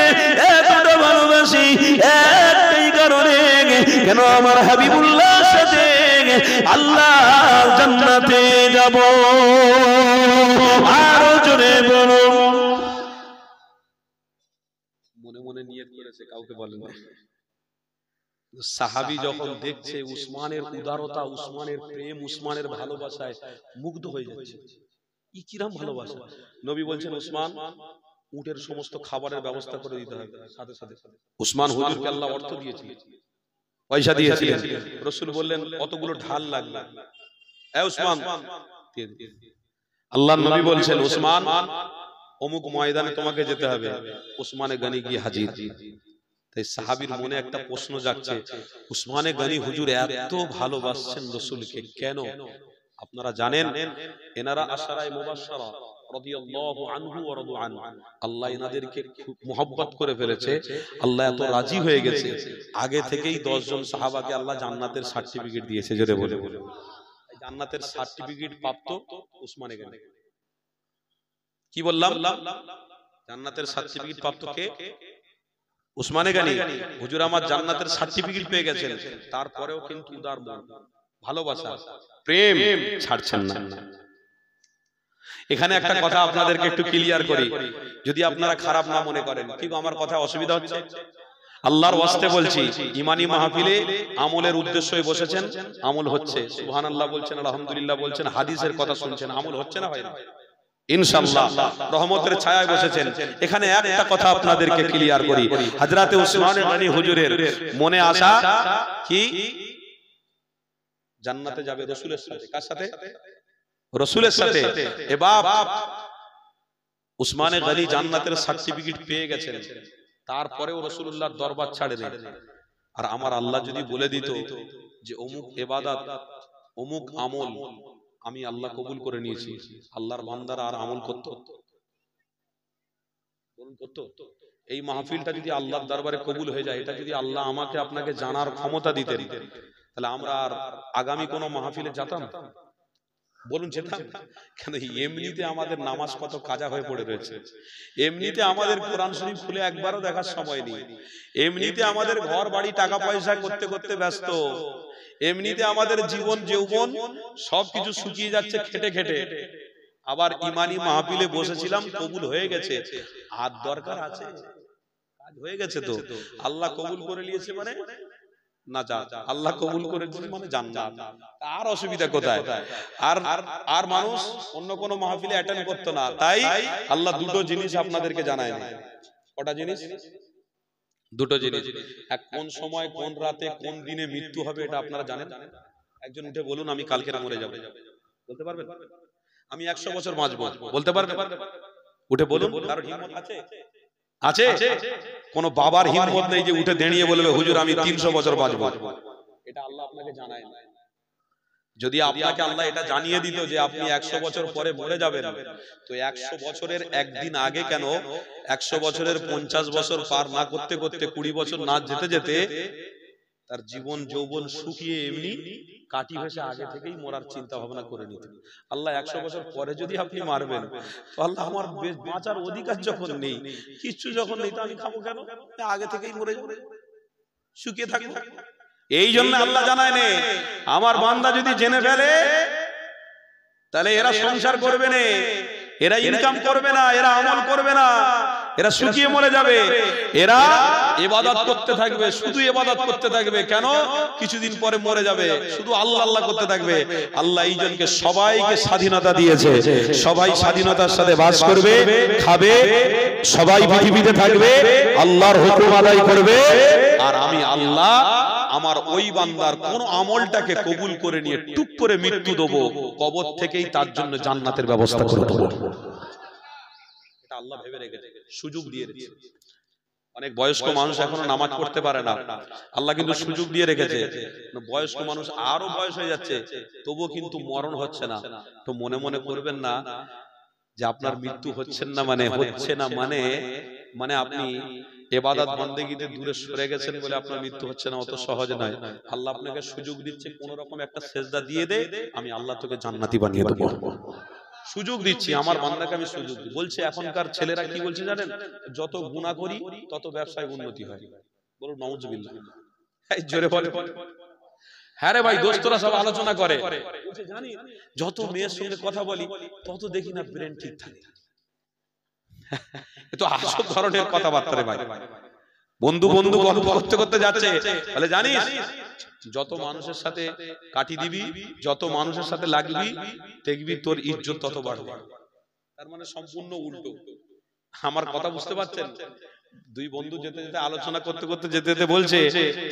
এতটা ভালোবাসি একটাই কারণে, কেন আমার হাবিবুল্লাহর সাথে আল্লাহ জান্নাতে যাব। আরো জোরে বলুন। মনে মনে নিয়ত করেছে, কাউকে বলেন না। সাহাবী যখন দেখছে উসমানের উদারতা, উসমানের প্রেম, উসমানের ভালোবাসায় মুগ্ধ হয়ে যাচ্ছে। কিরম ভালোবাসা! নবী বলছেন, উসমান, উটের সমস্ত খাবারের ব্যবস্থা করে দিতে হবে। সাথে সাথে উসমান হুজুরকে আল্লাহ অর্থ দিয়েছিলেন, পয়সা দিয়েছিলেন। রাসূল বললেন, কতগুলো ঢাল লাগবে? এ উসমান, আল্লাহর নবী বলছেন, উসমান, অমুক ময়দানে তোমাকে যেতে হবে। উসমানে গনি গিয়ে হাজির। তাই সাহাবীর মনে একটা প্রশ্ন জাগছে, উসমানে গনি হুজুর এত ভালোবাসছেন রাসূলকে কেন? আপনারা জানেন, এনারা আশারায়ে মুবাশশারা রাদিয়াল্লাহু আনহু ওয়া রাদু আনহু, আল্লাহ এনাদেরকে খুব মুহাব্বত করে ফেলেছে, আল্লাহ এত রাজি হয়ে গেছে, আগে থেকেই 10 জন সাহাবাকে আল্লাহ জান্নাতের সার্টিফিকেট দিয়েছে। জোরে বলে বলে জান্নাতের সার্টিফিকেট প্রাপ্ত উসমানে গনি। কি বললাম? জান্নাতের সার্টিফিকেট প্রাপ্ত কে? উসমানে গনি। হুজুর আমার জান্নাতের সার্টিফিকেট পেয়ে গেছেন, তারপরেও কিন্তু উদার মন, ভালোবাসা, প্রেম ছাড়ছেন না। এখানে একটা কথা আপনাদেরকে একটু ক্লিয়ার করি, যদি আপনারা খারাপ না মনে করেন। কি আমার কথা অসুবিধা হচ্ছে? আল্লাহর ওয়াস্তে বলছি, ইমানি মাহফিলে আমলের উদ্দেশ্যে বসেছেন, আমল হচ্ছে, সুবহানাল্লাহ বলছেন, আলহামদুলিল্লাহ বলছেন, হাদিসের কথা শুনছেন, আমল হচ্ছে না ভাই? ইনশাআল্লাহ রহমতের ছায়ায় বসেছেন। এখানে একটা কথা আপনাদেরকে ক্লিয়ার করি, হযরত উসমান গনি হুজুরের মনে আশা কি? জান্নাতে যাবে রাসূলের সাথে। কার সাথে? রাসূলের সাথে। এবার উসমান গনি জান্নাতের সার্টিফিকেট পেয়ে গেছেন, তারপরেও রাসূলুল্লাহর দরবার ছাড়ে দেন। আর আমার আল্লাহ যদি বলে দিত যে অমুক ইবাদত, অমুক আমল আমি আল্লাহ কবুল করে নিয়েছি, আল্লাহর বান্দারা আর আমল করত? এই মাহফিলটা যদি আল্লাহর দরবারে কবুল হয়ে যায়, এটা যদি আল্লাহ আমাকে আপনাকে জানার ক্ষমতা দিতেন, তাহলে আমরা আর আগামী কোন মাহফিলে যেতাম? বলুন, যেতাম? কেন এমনিতে আমাদের নামাজ কত কাজা হয়ে পড়ে রয়েছে, এমনিতে আমাদের কোরআন শরীফ খুলে একবারও দেখার সময় নেই, এমনিতে আমাদের ঘর বাড়ি টাকা পয়সা করতে করতে ব্যস্ত, এমনিতে আমাদের জীবন যৌবন সবকিছু শুকিয়ে যাচ্ছে খেটে খেটে। আবার ইমানি মাহফিলে বসেছিলাম, কবুল হয়ে গেছে, আর দরকার আছে? কাজ হয়ে গেছে তো, আল্লাহ কবুল করে নিয়েছে মানে না, যা আল্লাহ কবুল করে দিয়েছে মানে জান্নাত। আর অসুবিধা কোথায়? আর আর মানুষ অন্য কোন মাহফিলে অ্যাটেন্ড করতো না। তাই আল্লাহ দুটো জিনিস আপনাদেরকে জানায় না। কটা জিনিস? দুটো জিনিস। এক, কোন সময়, কোন রাতে, কোন দিনে মৃত্যু হবে এটা আপনারা জানেন? একজন উঠে বলুন, আমি কালকে মরে যাব। বলতে পারবেন? আমি 100 বছর বাঁচবো, বলতে পারবেন? উঠে বলুন। কারো হিম্মত আছে? আছে? কোন বাবার হিম্মত নেই যে উঠে দাঁড়িয়ে বলবে, হুজুর আমি 300 বছর বাঁচবো। এটা আল্লাহ আপনাকে জানায় না। যদি আপনাকে আল্লাহ এটা জানিয়ে দিত যে আপনি 100 বছর পরে মরে যাবেন, তো 100 বছরের একদিন আগে কেন 100 বছরের 50 বছর পার না করতে করতে 20 বছর না যেতে যেতে তার জীবন যৌবন শুকিয়ে এমনি কাটি ভেসে আগে থেকেই মরার চিন্তা ভাবনা করে নিতেন। আল্লাহ 100 বছর পরে যদি আপনি মারবেন তো আল্লাহ আমার বাঁচার অধিকার যখন নেই, কিচ্ছু যখন নেই, তো আমি খাবো কেন? আগে থেকেই মরে শুকিয়ে থাকবো। এই জন্য আল্লাহ জানায় নে, আমার বান্দা যদি জেনে ফেলে তাহলে এরা সংসার করবে না, এরা ইনকাম করবে না, এরা আমল করবে না, এরা শুকিয়ে মরে যাবে, এরা ইবাদত করতে থাকবে, শুধু ইবাদত করতে থাকবে। কেন? কিছুদিন পরে মরে যাবে, শুধু আল্লাহ আল্লাহ করতে থাকবে। আল্লাহ এই জনকে সবাইকে স্বাধীনতা দিয়েছে, সবাই স্বাধীনতার সাথে বাস করবে, খাবে, সবাই পৃথিবীতে থাকবে, আল্লাহর হুকুম আদায় করবে। আর আমি আল্লাহ আমার ওই বান্দার কোন আমলটাকে কবুল করে নিয়ে টুক করে মৃত্যু দেবো, কবর থেকেই তার জন্য জান্নাতের ব্যবস্থা করে দেবো। এটা আল্লাহ ভেবে রেখেছে, সুযোগ দিয়ে রেখেছে। অনেক বয়স্ক মানুষ এখনো নামাজ পড়তে পারে না, আল্লাহ কিন্তু সুযোগ দিয়ে রেখেছে। বয়স্ক মানুষ আরো বয়স হয়ে যাচ্ছে, তবুও কিন্তু মরণ হচ্ছে না। তো মনে মনে করবেন না যে আপনার মৃত্যু হচ্ছে না মানে আপনি ইবাদত বন্দেগীতে দূরে সরে গেছেন বলে আপনার মৃত্যু হচ্ছে না, অত সহজ নয়। আল্লাহ আপনাকে সুযোগ দিচ্ছে, কোন রকম একটা সেজদা দিয়ে দে, আমি আল্লাহ তোকে জান্নাতি বানিয়ে দেবো। সুযোগ দিচ্ছি, আমার বান্দাকে আমি সুযোগ দিই। বলছে এখনকার ছেলেরা কি বলছে জানেন? যত গুনাহ করি তত ব্যবসায় উন্নতি হয়। বলুন নাউজুবিল্লাহ, এই জোরে বলে। হ্যাঁ রে ভাই, দোস্তরা সব আলোচনা করে, বলছে জানি যত মেয়ের সঙ্গে কথা বলি তত দেখি না ব্রেন ঠিক থাকে। এ তো আসল ধরনের কথাবার্তা রে ভাই। বন্ধু বন্ধু গল্প করতে করতে যাচ্ছে, বলে জানিস যত মানুষের সাথে কাটি দিবি, যত মানুষের সাথে লাগবি, দেখবি তোর ইজ্জত তত বাড়বে। তার মানে সম্পূর্ণ উল্টো। আমার কথা বুঝতে পারছেন? দুই বন্ধু যেতে যেতে আলোচনা করতে করতে যেতে যেতে বলছে,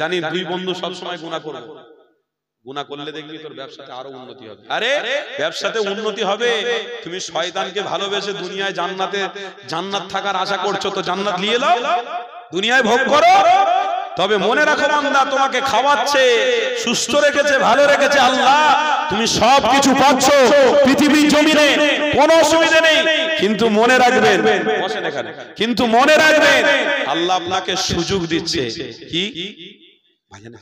জানি দুই বন্ধু সবসময় গুনাহ করবে, গুনাহ করলে দেখবি তোর ব্যবসাতে আরো উন্নতি হবে। আরে ব্যবসাতে উন্নতি হবে, তুমি শয়তানকে ভালোবেসে দুনিয়ায় জান্নাত থাকার আশা করছো, তো জান্নাত নিয়ে নাও, দুনিয়ায় ভোগ করো। তবে মনে রাখো বান্দা, তোমাকে খাওয়াচ্ছে, সুস্থ রেখেছে, ভালো রেখেছে আল্লাহ, তুমি সবকিছু পাচ্ছ পৃথিবীর জমিনে, কোনো অসুবিধা নেই। কিন্তু মনে রাখবেন, বসেন এখানে, কিন্তু মনে রাখবেন আল্লাহ আপনাকে সুযোগ দিচ্ছে। কি ভাইজান?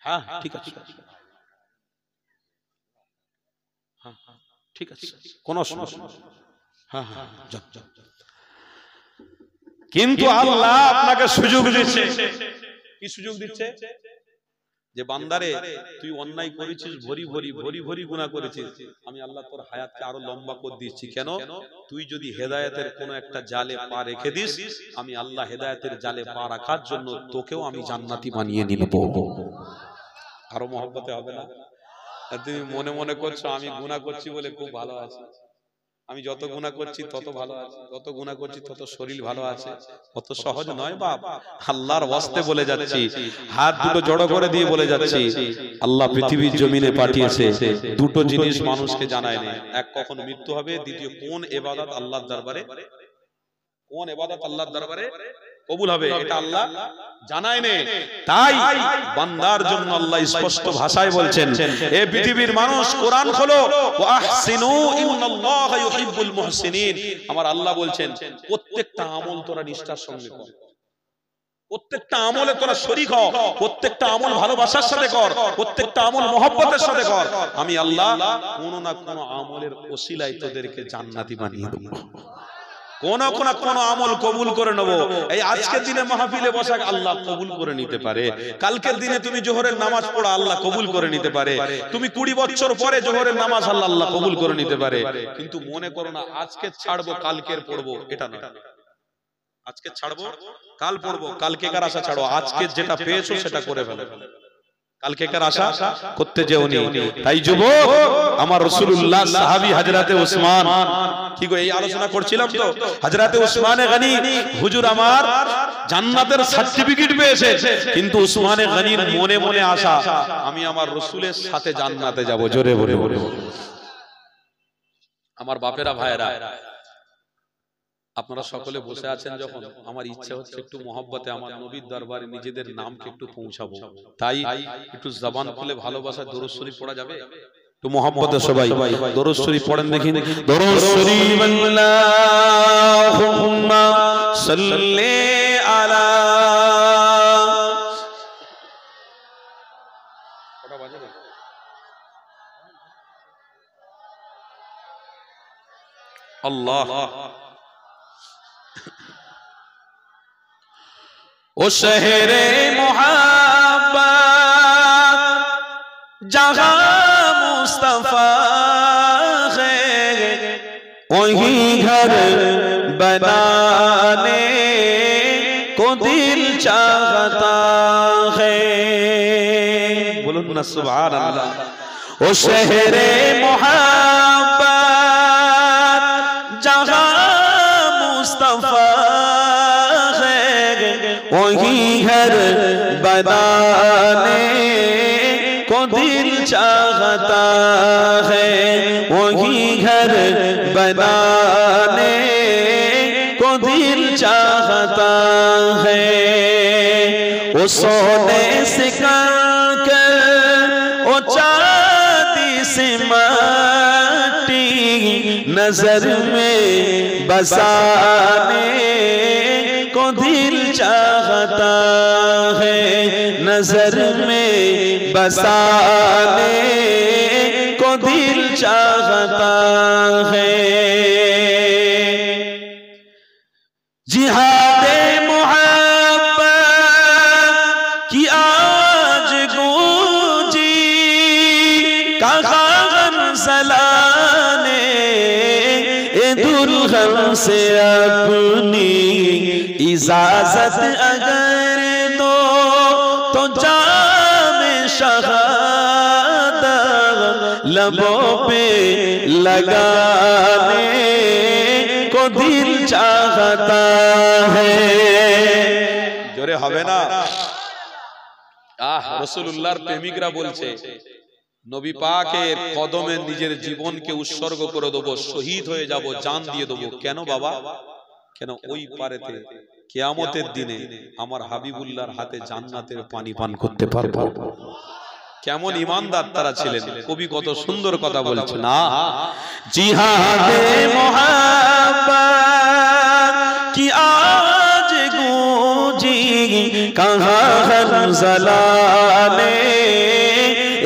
হ্যাঁ ঠিক আছে, হ্যাঁ ঠিক আছে, কোনো সমস্যা। হ্যাঁ হ্যাঁ, কিন্তু আল্লাহ আপনাকে সুযোগ দিচ্ছে। কি সুযোগ দিচ্ছে? যে বান্দারে তুই অন্যায় করেছিস, ভরি ভরি ভরি ভরি গুনাহ করেছিস, আমি আল্লাহ তোর হায়াতকে আরো লম্বা করে দিচ্ছি। কেন? তুই যদি হেদায়েতের কোন একটা জালে পা রেখে দিস, আমি আল্লাহ হেদায়েতের জালে পা রাখার জন্য তোকেও আমি জান্নাতি বানিয়ে নিব। আরো মহব্বতে হবে না? তুমি মনে মনে করছো আমি গুনাহ করছি বলে খুব ভালো আছে, আমি যত গুনাহ করছি তত ভালো আছে, যত গুনাহ করছি তত শরীর ভালো আছে। কত সহজ নয় বাপ। আল্লাহর ওয়াস্তে বলে যাচ্ছি, হাত দুটো জড়ো করে দিয়ে বলে যাচ্ছি, আল্লাহ পৃথিবীর জমিনে পাঠিয়েছে দুটো জিনিস মানুষকে জানায় না। এক, কখন মৃত্যু হবে, দ্বিতীয় কোন ইবাদত আল্লাহর দরবারে, কোন ইবাদত আল্লাহর দরবারে কবুল হবে, এটা আল্লাহ জানায় না। তাই বান্দার জন্য আল্লাহ স্পষ্ট ভাষায় বলছেন, হে পৃথিবীর মানুষ কোরআন খোলো, ওয়া আহসিনু ইন্নাল্লাহা ইউহিব্বুল মুহসিনিন। আমার আল্লাহ বলছেন প্রত্যেকটা আমল তোরা নিষ্ঠার সঙ্গে কর, প্রত্যেকটা আমলে তোরা শরীক হও, প্রত্যেকটা আমল ভালোবাসার সাথে কর, প্রত্যেকটা আমল মহব্বতের সাথে কর। আমি আল্লাহ কোন না কোন আমলের ওসিলায় তোদেরকে জান্নাতি বানিয়ে দেব, কোন আমল কবুল করে নেব। এই আজকের দিনে মাহফিলে বসা আল্লাহ কবুল করে নিতে পারে, কালকের দিনে তুমি জোহরের নামাজ পড়া আল্লাহ কবুল করে নিতে পারে, তুমি 20 বছর পরে জোহরের নামাজ আল্লাহ কবুল করে নিতে পারে। কিন্তু মনে করো না আজকে ছাড়বো কালকের পড়বো, এটা না। আজকে ছাড়বো কাল পড়বো, কালকে কার আশা ছাড়ো, আজকে যেটা পেয়েছো সেটা করে ফেলো, কালকে কার আশা করতে যেওনি। তাই যুবক আমার রাসূলুল্লাহ সাহাবী হযরতে ওসমান, কি গো এই আলোচনা করছিলাম তো, হযরতে ওসমানে গনি হুজুর আমার জান্নাতের সার্টিফিকেট পেয়েছে, কিন্তু ওসমানে গনির মনে মনে আশা আমি আমার রাসূলের সাথে জান্নাতে যাব। জোরে বলে আমার বাপেরা ভাইয়েরা, আপনারা সকলে বসে আছেন যখন, আমার ইচ্ছা হচ্ছে একটু মহব্বতে আমার নবীর দরবারে নিজেদের নামকে একটু পৌঁছাবো। তাই একটু জবান খুলে ভালোবাসা দরুদ শরীফ পড়া যাবে? একটু মহব্বতে সবাই দরুদ শরীফ পড়েন দেখি। দরুদ শরীফ আল্লাহুম্মা सल्ले अला अल्लाह। ओ शहरे मोहब्बत जहाँ मुस्तफा है वही घर बनाने को दिल चाहता है। बोलून ना सुभान अल्लाह। ओ शहरे मोहब्बत जहाँ मुस्तफा है वही घर बनाने को दिल चाहता है, वही घर बनाने को दिल चाहता है। वो सोने से कर वो चांदी से माटी नजर में बसाने को दिल चाहता है, नजर में बसाने को दिल चाहता है। जिहादे मोहब्बत की आज गूंजी कागन सलाने ए दुल्हन से अपनी इजाजत अगर दो तो जामे शहादत लबों पे लगाने को दिल चाहता है। जोरे হবে না। রাসূলুল্লাহর প্রেমিকরা বলছে নবী পাকের কদমে নিজের জীবনকে উৎসর্গ করে দেব, শহীদ হয়ে যাব, জান দিয়ে দেব। কেন বাবা? কেন ওই পারেতে কিয়ামতের দিনে আমার হাবিবুল্লাহর হাতে জান্নাতের পানি পান করতে পারবো। কেমন ঈমানদার তারা ছিলেন। কবি কত সুন্দর কথা বলছে না, জিহাদে মোহাব্বত की आज गूंजी कहाँ ज़लाने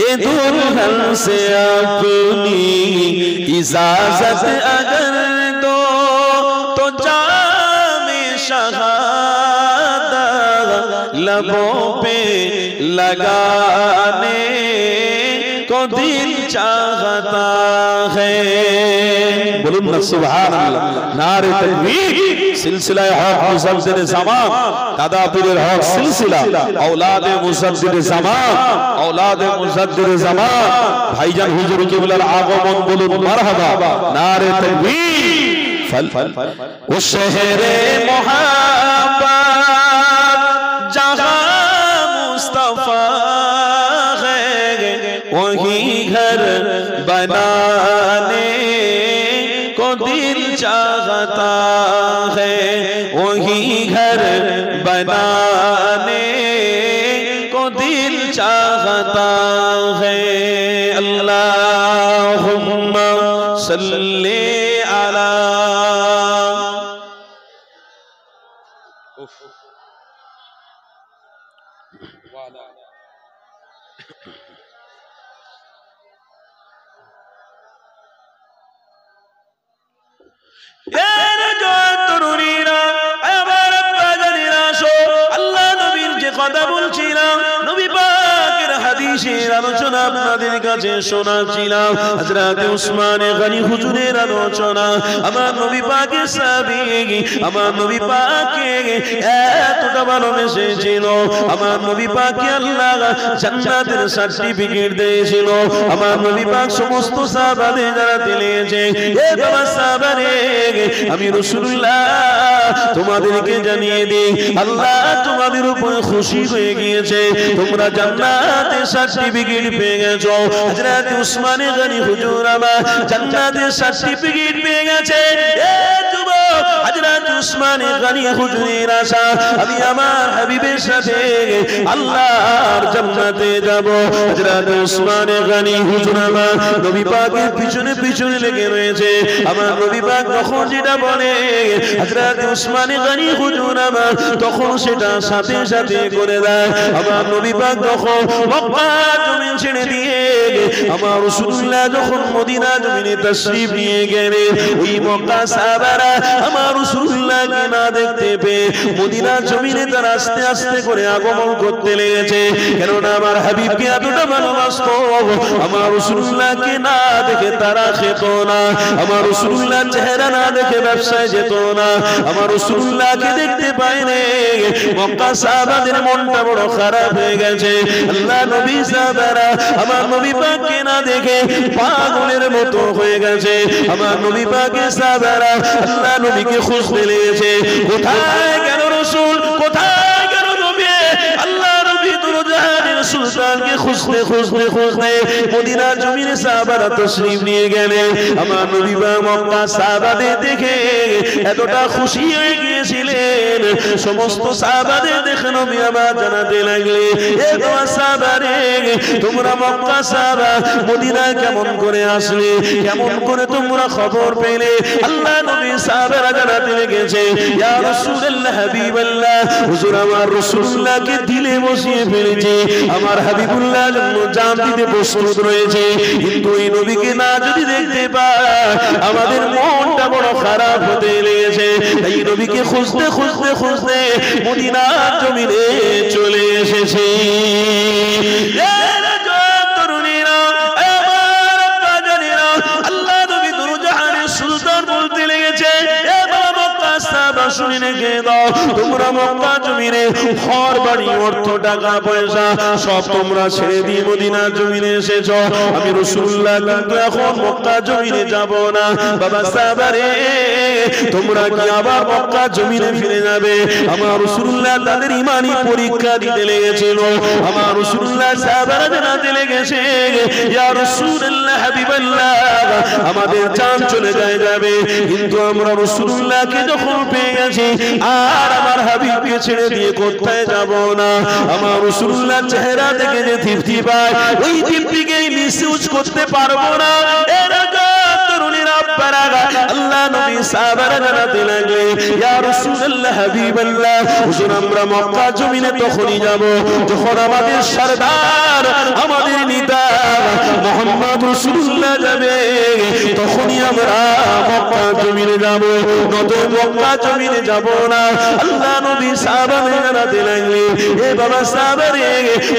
ए दुल्हन से अपनी इजाजत अगर दो तो जामे शहादत लबों पे लगाने को दिल चाहता है। बोलूं ना सुभान अल्लाह। नारे तकबीर। सिलसिला हक मुसद्दिद ज़मान दादा पीर हक सिलसिला औलादे मुसद्दिद ज़मान औलादे मुसद्दिद ज़मान भाईजान हुजूर किबलार आगमन बोलूं मरहबा। नारे तकबीर। वो शहरे मोहब्बत जहाँ मुस्तफा है वही घर बनाने को दिल चाहता है, वही घर बनाने को दिल चाहता है। अल्लाहुम्मा सल्ली अला আলোচনা আপনাদের কাছে শোনাচ্ছিলাম। হযরত উসমান গনি হুজুরের আলোচনা। আমার নবী পাকের সাহাবী আমার নবী পাককে এতটা ভালোবেসেছিল, আমার নবী পাককে আল্লাহ জান্নাতের সার্টিফিকেট দিয়েছিল। আমার নবী পাক সমস্ত সাহাবাদের যারা দিয়েছে, এ বাবা সাহাবারে আমি রাসূলুল্লাহ তোমাদেরকে জানিয়ে দিই আল্লাহ তোমাদের উপর খুশি হয়ে গিয়েছে, তোমরা জান্নাতের সার্টিফিকেট পেয়ে গেছো। হযরত উসমান গনি হুজুর আমার জান্নাতের সার্টিফিকেট পেয়ে গেছে। এ যুবক হযরত উসমান গনি হুজুরের আশা আমি আমার হাবিবের সাথে আল্লাহর জান্নাতে যাব। হযরত উসমান গনি হুজুর আমার নবী পাকের পিছনে পিছনে লেগে রয়েছে। আমার নবী পাক তখন যেটা বলে হযরত উসমান গনি হুজুর আমার তখন সেটা সাথে সাথে করে দেয়। আমার নবী পাক তখন মক্কা জমিন ছেড়ে দিয়ে আমার রাসূলুল্লাহ যখন মদিনা জমিনে তাশরীফ নিয়ে গেলেন, ওই মক্কা সাহাবারা আমার রাসূলুল্লাহকে না দেখতে পেয়ে মদিনা জমিনে তারা আস্তে আস্তে করে আগমন করতে লেগেছে। কেননা আমার হাবিবকে এতটা ভালোবাসত, আমার রাসূলুল্লাহকে না দেখে তারা খেত না, আমার রাসূলুল্লাহর চেহারা না দেখে ব্যবসায় যেত না, আমার রাসূলুল্লাহকে দেখতে পায়নি। মক্কা সাহাবাদের মনটা বড় খারাপ হয়ে গেছে। আল্লাহ নবী সাহাবারা আমার নবী পাককে না দেখে পাগলের মতো হয়ে গেছে। আমার নবী পাকের সাহাবারা আল্লাহ নবীকে খুঁজতে লেগেছে, কোথায় গেল রাসূল, কোথায় গেল নবী? আল্লাহ নবী দুরজাহানের সুলতানকে খুঁজতে খুঁজতে খুঁজতে মদিনা জমিনে সাহাবারা তাশরীফ নিয়ে গেলেন। আমার নবী পাক মক্কা সাহাবাদের দেখে এতটা খুশি হয়ে গিয়েছিলেন, সমস্ত সাহাবাদের দেখে নবী আবার জানাতে লাগলেন, এ তোমার সাহাবারে তোমরা মক্কা সাহাবা মদিনা কেমন করে আসলে, কেমন করে তোমরা খবর পেলে? আল্লাহ নবী সাহাবারা জানাতে লেগেছে, ইয়া রাসূলুল্লাহ হাবিবাল্লাহ, হুজুর আমার রাসূলুল্লাহকে দিলে বসিয়ে ফেলেছে, আমার হাবিবুল্লাহ জন্য জান দিতে প্রস্তুত রয়েছে, কিন্তু এই নবীকে না যদি দেখতে পাই আমাদের মনটা বড় খারাপ হতে লেগেছে। এই নবীকে খুঁজতে খুঁজতে খুঁজতে মদিনার জমিনে চলে এসেছে। আল্লাহ নবী দুরজাহানের সুলতান বলতে লেগেছে, শুনে রেখে দাও, তোমরা মক্কা জমিনে ঘর বাড়ি অর্থ টাকা পয়সা সব তোমরা ছেড়ে দিয়ে মদিনা জমিনে এসেছো, আমি রাসূলুল্লাহ কিন্তু এখন মক্কা জমিনে যাব না। বাবা সাহাবারে তোমরা কি আবার মক্কা জমিনে ফিরে যাবে? আমার রাসূলুল্লাহ তাদের ঈমানি পরীক্ষা দিতে লেগেছিল। আমার রাসূলুল্লাহ সাহাবারা জানাতে লেগেছে, ইয়া রাসূলুল্লাহ হাবিবাল্লাহ, আমাদের জান চলে যাবে, কিন্তু আমরা রাসূলুল্লাহকে যখন পেয়ে গেছি আর আমার হাবিবকে ছেড়ে দিয়ে কোথায় যাব না। আমার রাসূলুল্লাহর চেহারা থেকে যে তৃপ্তি পায়, ওই তৃপ্তিকেই মিসইউজ করতে পারবো না। আল্লাহ নবী সাহাবারা জানাতে লাগলেন, ইয়া রাসূলুল্লাহ হাবিবাল্লাহ, হুজুর আমরা মক্কা জমিনে তখনই যাব যখন আমাদের সরদার, আমাদের নেতা মুহাম্মদ রাসূলুল্লাহ যাবে, তখনই আমরা মক্কা জমিনে যাব, নতুন মক্কা জমিনে যাব না। আল্লাহ নবী সাহাবারা জানাতে লাগলেন, এ বাবা সাহাবারে,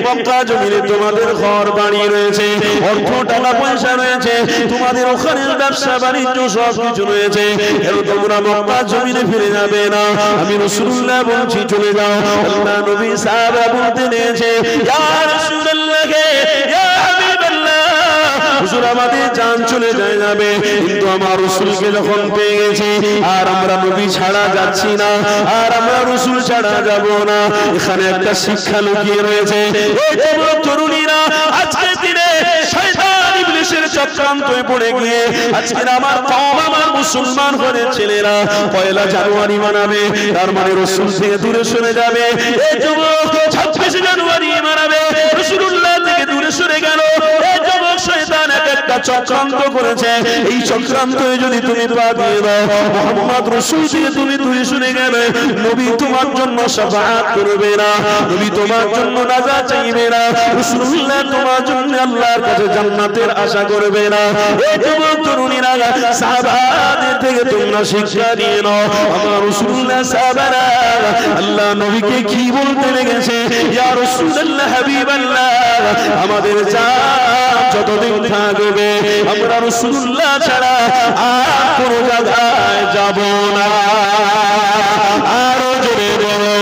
মক্কা জমিনে তোমাদের ঘর বাড়ি রয়েছে, অর্থ টাকা পয়সা রয়েছে, তোমাদের ওখানে ব্যবসা বাণিজ্য সব কিছু রয়েছে, কেন তোমরা মক্কা জমিনে ফিরে যাবে না? আমি রাসূলুল্লাহ বলছি চলে যাও। আল্লাহ নবী সাহাবা বলতে নিয়েছে, ইয়া রাসূলুল্লাহ, ইয়া হাবিবাল্লাহ, হুজুর আমাদের জান চলে যাবে, কিন্তু আমার রাসূলকে যখন পেয়ে গেছি আর আমরা নবী ছাড়া যাচ্ছি না, আর আমরা রাসূল ছাড়া যাব না। এখানে একটা শিক্ষা লুকিয়ে রয়েছে। এই যুবক তরুণীরা, আজকের দিনে শয়তান ইবলিসের চক্রান্তে পড়ে গিয়ে আজকে আমার কওম, আমার মুসলমান ঘরের ছেলেরা পয়লা জানুয়ারি মানাবে, তার মানে রাসূল থেকে দূরে সরে যাবে। এই যুবক 26 জানুয়ারি মানাবে, রাসূলুল্লাহ থেকে দূরে সরে গেল। এই যুবক শয়তান একটা চক্রান্ত করেছে, এই চক্রান্তে যদি তুমি পা দিয়ে দাও, মুহাম্মদ রাসূল থেকে তুমি দূরে সরে গেলে, নবী তোমার জন্য শাফাআত করবে না, নবী তোমার জন্য নাজাত চাইবে না, রাসূলুল্লাহ তোমার জন্য আল্লাহর কাছে জান্নাতের আশা করবে না। এই যুবক তরুণীরা, সাহাবাদের থেকে তোমরা শিক্ষা নিয়ে নাও। আমার রাসূলুল্লাহ সাহাবারা আল্লাহ নবীকে কি বলতে লেগেছে, ইয়া রাসূলুল্লাহ হাবিবাল্লাহ, আমাদের জান যতদিন থাকবে আমরা রাসূলুল্লাহ ছাড়া আর কোনো জায়গায় যাব না। আরো জোরে বলো,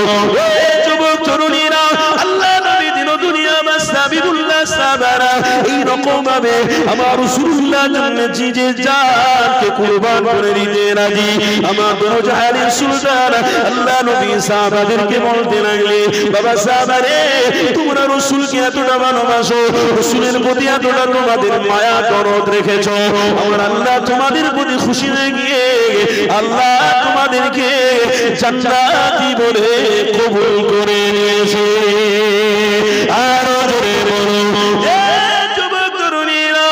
এই যুবক তরুণীরা, আল্লাহ নবী দিন দুনিয়া মাসহাবিবুল্লাহ সাহাবারা এই রকম ভাবে আমার রাসূলুল্লাহ জন্য যে জানকে কুরবান করে দিতে রাজি। আমার দুরজাহানের সুলতান আল্লাহ নবী সাহাবাদেরকে বলতে লাগলেন, বাবা সাহাবারে, তোমরা রাসূলকে এতটা ভালোবাসো, রাসূলের প্রতি এতটা তোমাদের মায়া দরদ রেখেছো, আমার আল্লাহ তোমাদের প্রতি খুশি হয়ে গিয়ে আল্লাহ তোমাদেরকে জান্নাতি বলে কবুল করে নিয়েছে। আরো জোরে বলুন এ যুবক তরুণীরা,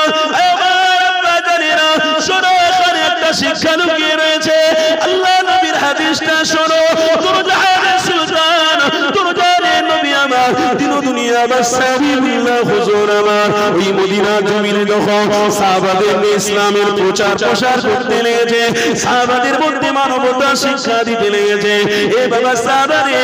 আমার বাজারেরা, শোনো এখানে একটা শিক্ষা লুকিয়ে রয়েছে। আল্লাহ নবীর হাদিসটা শোনো। দুরজাহানের সুলতান, দুরজাহানের নবী আমার, দিন দুনিয়া বাসাবিল্লাহ হুজুর আমার, ওই মদিনা জমিনে যখন সাহাবাদের ইসলামের প্রচার প্রসার করতে লেগেছে, সাহাবাদের মধ্যে মানবতা শিক্ষা দিতে লেগেছে। এ বাবা সাহাবারে,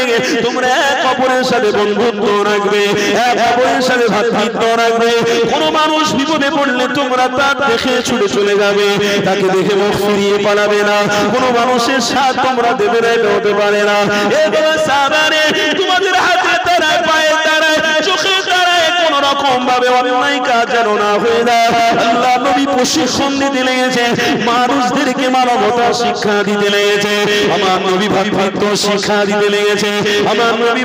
তোমরা এক অপরের সাথে বন্ধুত্ব রাখবে, এক অপরের সাথে ভাতৃত্ব রাখবে। কোন মানুষ বিপদে পড়লে তোমরা তার দেখে ছুটে চলে যাবে, তাকে দেখে মুখ ফিরিয়ে পালাবে না। কোন মানুষের সাথ তোমরা দেবে না, এটা হতে পারে না। এ বাবা সাহাবারে, তোমাদের হাতে দাঁড়ায়, পায়ে দাঁড়ায়, চোখে দাঁড়ায়, কোন রকম ভাবে অন্যায় কাজ যেন না হয়ে যায়। আল্লাহ নবী প্রশিক্ষণ দিতে লেগেছে, মানুষদেরকে মানবতা শিক্ষা দিতে লেগেছে, আমার নবী ভাতৃত্ব শিক্ষা দিতে লেগেছে, আমার নবী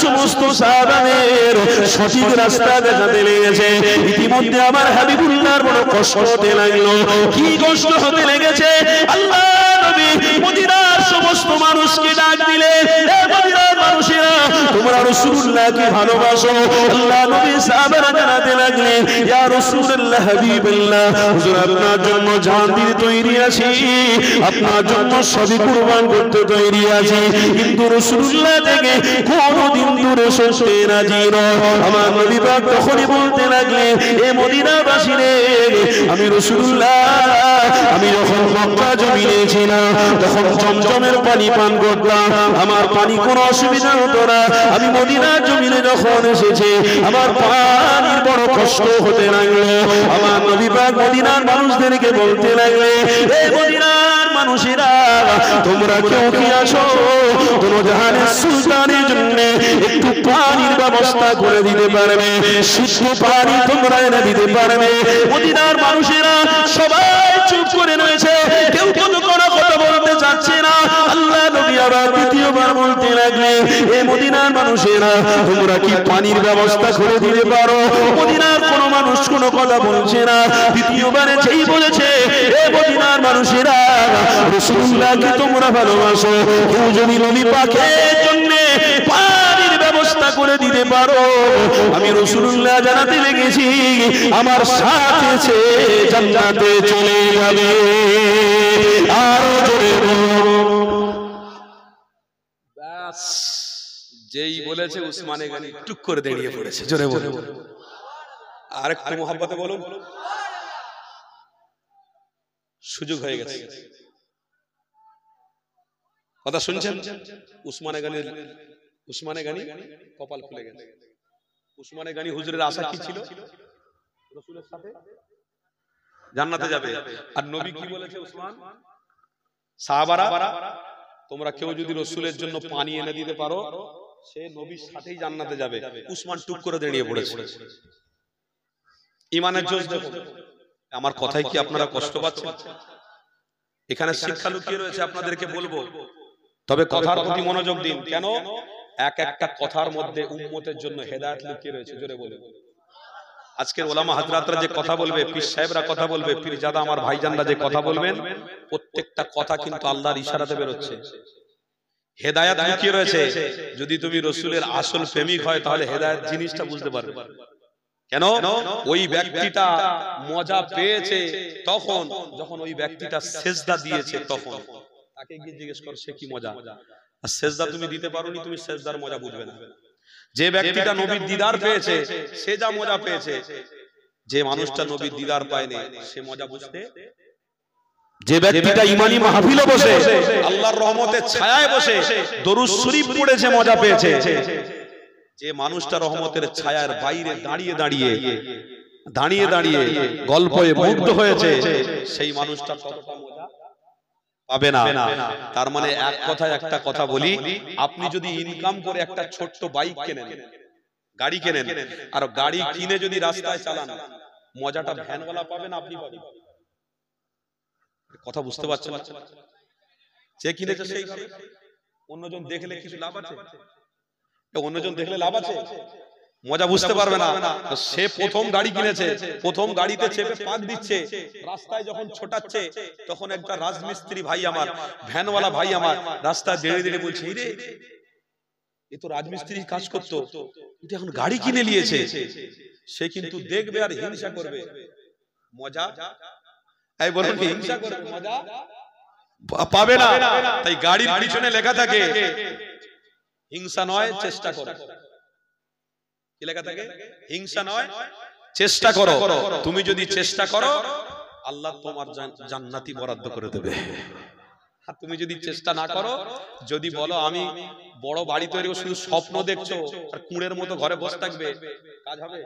সমস্ত সাহাবাদের সঠিক রাস্তা দেখাতে লেগেছে। ইতিমধ্যে আমার হাবিবুল্লাহর বড় কষ্ট হতে লাগলো। কি কষ্ট হতে লেগেছে? আল্লাহ নবী মদিনার সমস্ত মানুষকে ডাক দিলে, হে মদিনার মানুষেরা, তোমরা রাসূলুল্লাহকে ভালোবাসো। আল্লাহ নবী সাহাবারা জানাতে লাগলেন, ইয়া রাসূলুল্লাহ, হাবিবাল্লাহ, হুজুর আপনার জন্য জান দিতে তৈরি আছি, আপনার জন্য সবই কুরবান করতে তৈরি আছি, কিন্তু রাসূলুল্লাহ থেকে কোনদিন দূরে সরতে রাজি নয়। আমার নবী পাক তখনই বলতে লাগলেন, এ মদিনাবাসী রে, আমি রাসূলুল্লাহ, আমি যখন মক্কা জমিনে ছিলাম তখন জমজমের পানি পান করতাম, আমার পানি কোনো অসুবিধা হতো না। আমি মদিনার জমিনে যখন এসেছি, আমার পানির বড় কষ্ট হতে লাগলো। আমার নবী পাক মদিনার মানুষদেরকে বলতে লাগলে, এই মদিনার মানুষেরা, তোমরা কেউ কি আছো দুরজাহানের সুলতানের জন্য একটু পানির ব্যবস্থা করে দিতে পারবে? শুদ্ধ পানি তোমরা এনে দিতে পারবে? মদিনার মানুষেরা সবাই চুপ করে রয়েছে, কেউ কোনো কথা বলতে চাচ্ছে না। আল্লাহ নবী আবার দ্বিতীয়বার বলতে লাগলেন, এ মদিনার মানুষেরা, তোমরা কি পানির ব্যবস্থা করে দিতে পারো? মদিনার কোনো মানুষ কোনো কথা বলছে না। দ্বিতীয়বারে যেই বলেছে, এ মদিনার মানুষেরা, রাসূলুল্লাহকে তোমরা ভালোবাসো, কেউ যদি নবী পাকের জন্য পানির ব্যবস্থা করে দিতে পারো, আমি রাসূলুল্লাহ জানাতে লেগেছি, আমার সাথে জান্নাতে চলে যাবে। আরো জোরে ব্যাস, যেই বলেছে উসমানে গনি টুক করে দাঁড়িয়ে পড়েছে। জোরে বলে আর একটু মোহাব্বতে বলুন, সুযোগ হয়ে গেছে। কথা শুনছেন? উসমানে গনি কপাল খুলে গেছে। উসমানে গনি হুজুরের আশা কি ছিল? রাসূলের সাথে জান্নাতে যাবে। আর নবী কি বলেছে? উসমান, সাহাবারা, তোমরা কেউ যদি রাসূলের জন্য পানি এনে দিতে পারো, সে নবীর সাথেই জান্নাতে যাবে। উসমান টুক করে দাঁড়িয়ে পড়েছে। ঈমানের জোশ দেখুন। আমার কথায় কি আপনারা কষ্ট পাচ্ছেন? এখানে শিক্ষা লুকিয়ে রয়েছে, আপনাদেরকে বলবো, তবে কথার প্রতি মনোযোগ দিন। কেন? এক একটা কথার মধ্যে উম্মতের জন্য হেদায়েত লুকিয়ে রয়েছে। জোরে বলে আজকের ওলামা হাজরাতরা যে কথা বলবে, পীর সাহেবরা কথা বলবে, পীরজাদা আমার ভাইজানরা যে কথা বলবেন, প্রত্যেকটা কথা কিন্তু আল্লাহর ইশারাতে বেরোচ্ছে। হেদায়েত লুকিয়ে রয়েছে। যদি তুমি রাসূলের আসল প্রেমিক হয়, তাহলে হেদায়েত জিনিসটা বুঝতে পারবে। কেন? ওই ব্যক্তিটা মজা পেয়েছে তখন যখন ওই ব্যক্তিটা সেজদা দিয়েছে, তখন তাকে গিয়ে জিজ্ঞেস কর সে কি মজা। আর সেজদা তুমি দিতে পারোনি, তুমি সেজদার মজা বুঝবে না। যে ব্যক্তিটা নবীর দিদার পেয়েছে, সে যা মজা পেয়েছে, যে মানুষটা নবীর দিদার পায়নি, সে মজা বুঝতে। যে ব্যক্তিটা ঈমানি মাহফিলে বসে, আল্লাহর রহমতের ছায়ায় বসে দরুদ শরীফ পড়েছে, মজা পেয়েছে। যে মানুষটা রহমতের ছায়ার বাইরে দাঁড়িয়ে দাঁড়িয়ে গল্পে মুগ্ধ হয়েছে, সেই মানুষটা ততটা মজা পাবে না। তার মানে এক কথায় একটা কথা বলি, আপনি যদি ইনকাম করে একটা ছোট্ট বাইক কেনেন, গাড়ি কেনেন, আর গাড়ি কিনে যদি রাস্তায় চালান, মজাটা ভ্যানওয়ালা পাবে না আপনি পাবেন? কথা বুঝতে পারছেন? যে কিনেছে সেই অন্যজন দেখলে কিছু লাভ আছে? অন্যজন দেখলে লাভ আছে? মজা বুঝতে পারবে না। সে প্রথম গাড়ি কিনেছে, প্রথম গাড়িতে চেপে পাক দিচ্ছে, রাস্তায় যখন ছোটাচ্ছে তখন একটা রাজমিস্ত্রি ভাই আমার, ভ্যানওয়ালা ভাই আমার রাস্তায় দেড়ে দেড়ে বলছে, রে এ তো রাজমিস্ত্রির কাজ করতো, এটা এখন গাড়ি কিনে নিয়েছে। সে কিন্তু দেখবে আর হিংসা করবে, মজা এই বলুন কি হিংসা করবে, মজা পাবে না। তাই গাড়ির পিছনে লেখা থাকে হিংসা নয় চেষ্টা করো। কি লেখা থাকে? হিংসা নয় চেষ্টা করো। তুমি যদি চেষ্টা করো আল্লাহ তোমার জান্নাতি বরাদ্দ করে দেবে। আর তুমি যদি চেষ্টা না করো, যদি বলো আমি বড় বাড়ি তৈরি করব, শুধু স্বপ্ন দেখছো আর কুঁড়ের মতো ঘরে বসে থাকবে, কাজ হবে?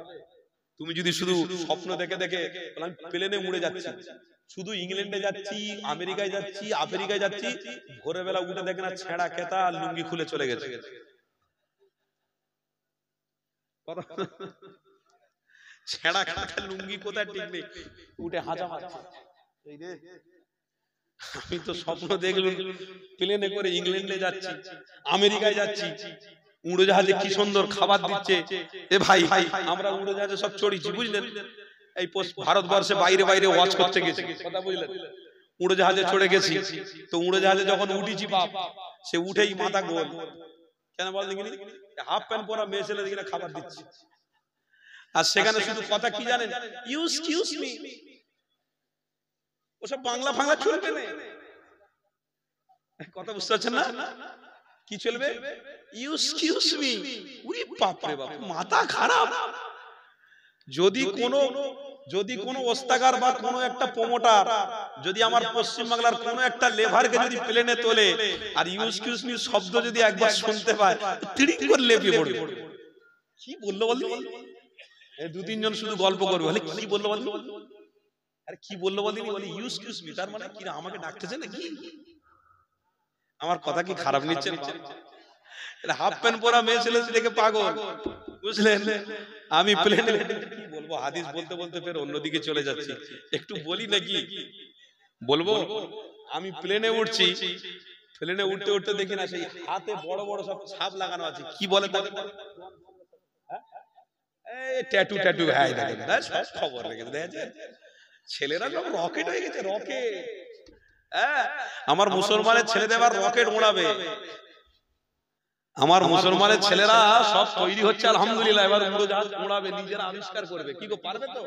তুমি যদি শুধু স্বপ্ন দেখে দেখে আমি প্লেনে উড়ে যাচ্ছি, শুধু ইংল্যান্ডে যাচ্ছি, আমেরিকায় যাচ্ছি, আফ্রিকায় যাচ্ছি, ভোরের বেলা উঠে দেখে না ছেঁড়া খেতা আর লুঙ্গি খুলে চলে গেছে। ছেঁড়া খেতা লুঙ্গি কোথায় ঠিক নেই, উঠে হাজা মারছে। আমি তো স্বপ্ন দেখলাম প্লেনে করে ইংল্যান্ডে যাচ্ছি, আমেরিকায় যাচ্ছি, উড়োজাহাজে কি সুন্দর খাবার দিচ্ছে। এ ভাই আমরা উড়োজাহাজে সব চড়িছি, বুঝলেন? এই ভারতবর্ষে বাইরে বাইরে ওয়াচ করতে গেছি, কথা বুঝলেন? উড়োজাহাজে চড়ে গেছি, তো উড়োজাহাজে যখন উঠেছি বাপ, সে উঠেই মাথা গোল। কেন বল দেখিনি? হাফ প্যান্ট পরা মেয়ে ছেলে দেখি খাবার দিচ্ছে, আর সেখানে শুধু কথা কি জানেন, এক্সকিউজ মি। ওসব বাংলা ফাংলা চলবে না, কথা বুঝতে পারছেন না? কি চলবে? Excuse me. ওরে বাপ রে বাপ, মাথা খারাপ। যদি কোনো ওস্তাগার বা কোনো একটা প্রমোটার যদি আমার পশ্চিম বাংলার কোনো একটা লেভারকে যদি প্লেনে তোলে আর এক্সকিউজ মি শব্দ যদি একবার শুনতে পায়, তিড়িং করে লেপিয়ে পড়বে। কি বললো বললি? এই দু তিনজন শুধু গল্প করবে, বলে কি বললো বললি? আরে কি বললো বললি? বলে এক্সকিউজ মি, তার মানে কি আমাকে ডাকতেছে নাকি? আমার কথা কি খারাপ নিচ্ছেন? হাফ প্যান্ট পরা মেয়ে ছেলে দেখে পাগল, বুঝলেন? আমি প্লেনে কি বলবো, হাদিস বলতে বলতে ফের অন্যদিকে চলে যাচ্ছি, একটু বলি নাকি? বলবো। আমি প্লেনে উঠছি, প্লেনে উঠতে উঠতে দেখি না সেই হাতে বড় বড় সব ছাপ লাগানো আছে। কি বলে তাকে? Tattoo tattoo. হ্যাঁ দেখেন, সব খবর রেখে দেখেছে, ছেলেরা সব রকেট হয়ে গেছে, রকেট। আমার মুসলমানের ছেলেদের আবার রকেট উড়াবে, আমার মুসলমানের ছেলেরা সব তৈরি হচ্ছে আলহামদুলিল্লাহ, এবার উড়োজাহাজ উড়াবে, নিজেরা আবিষ্কার করবে। কি গো, পারবে তো?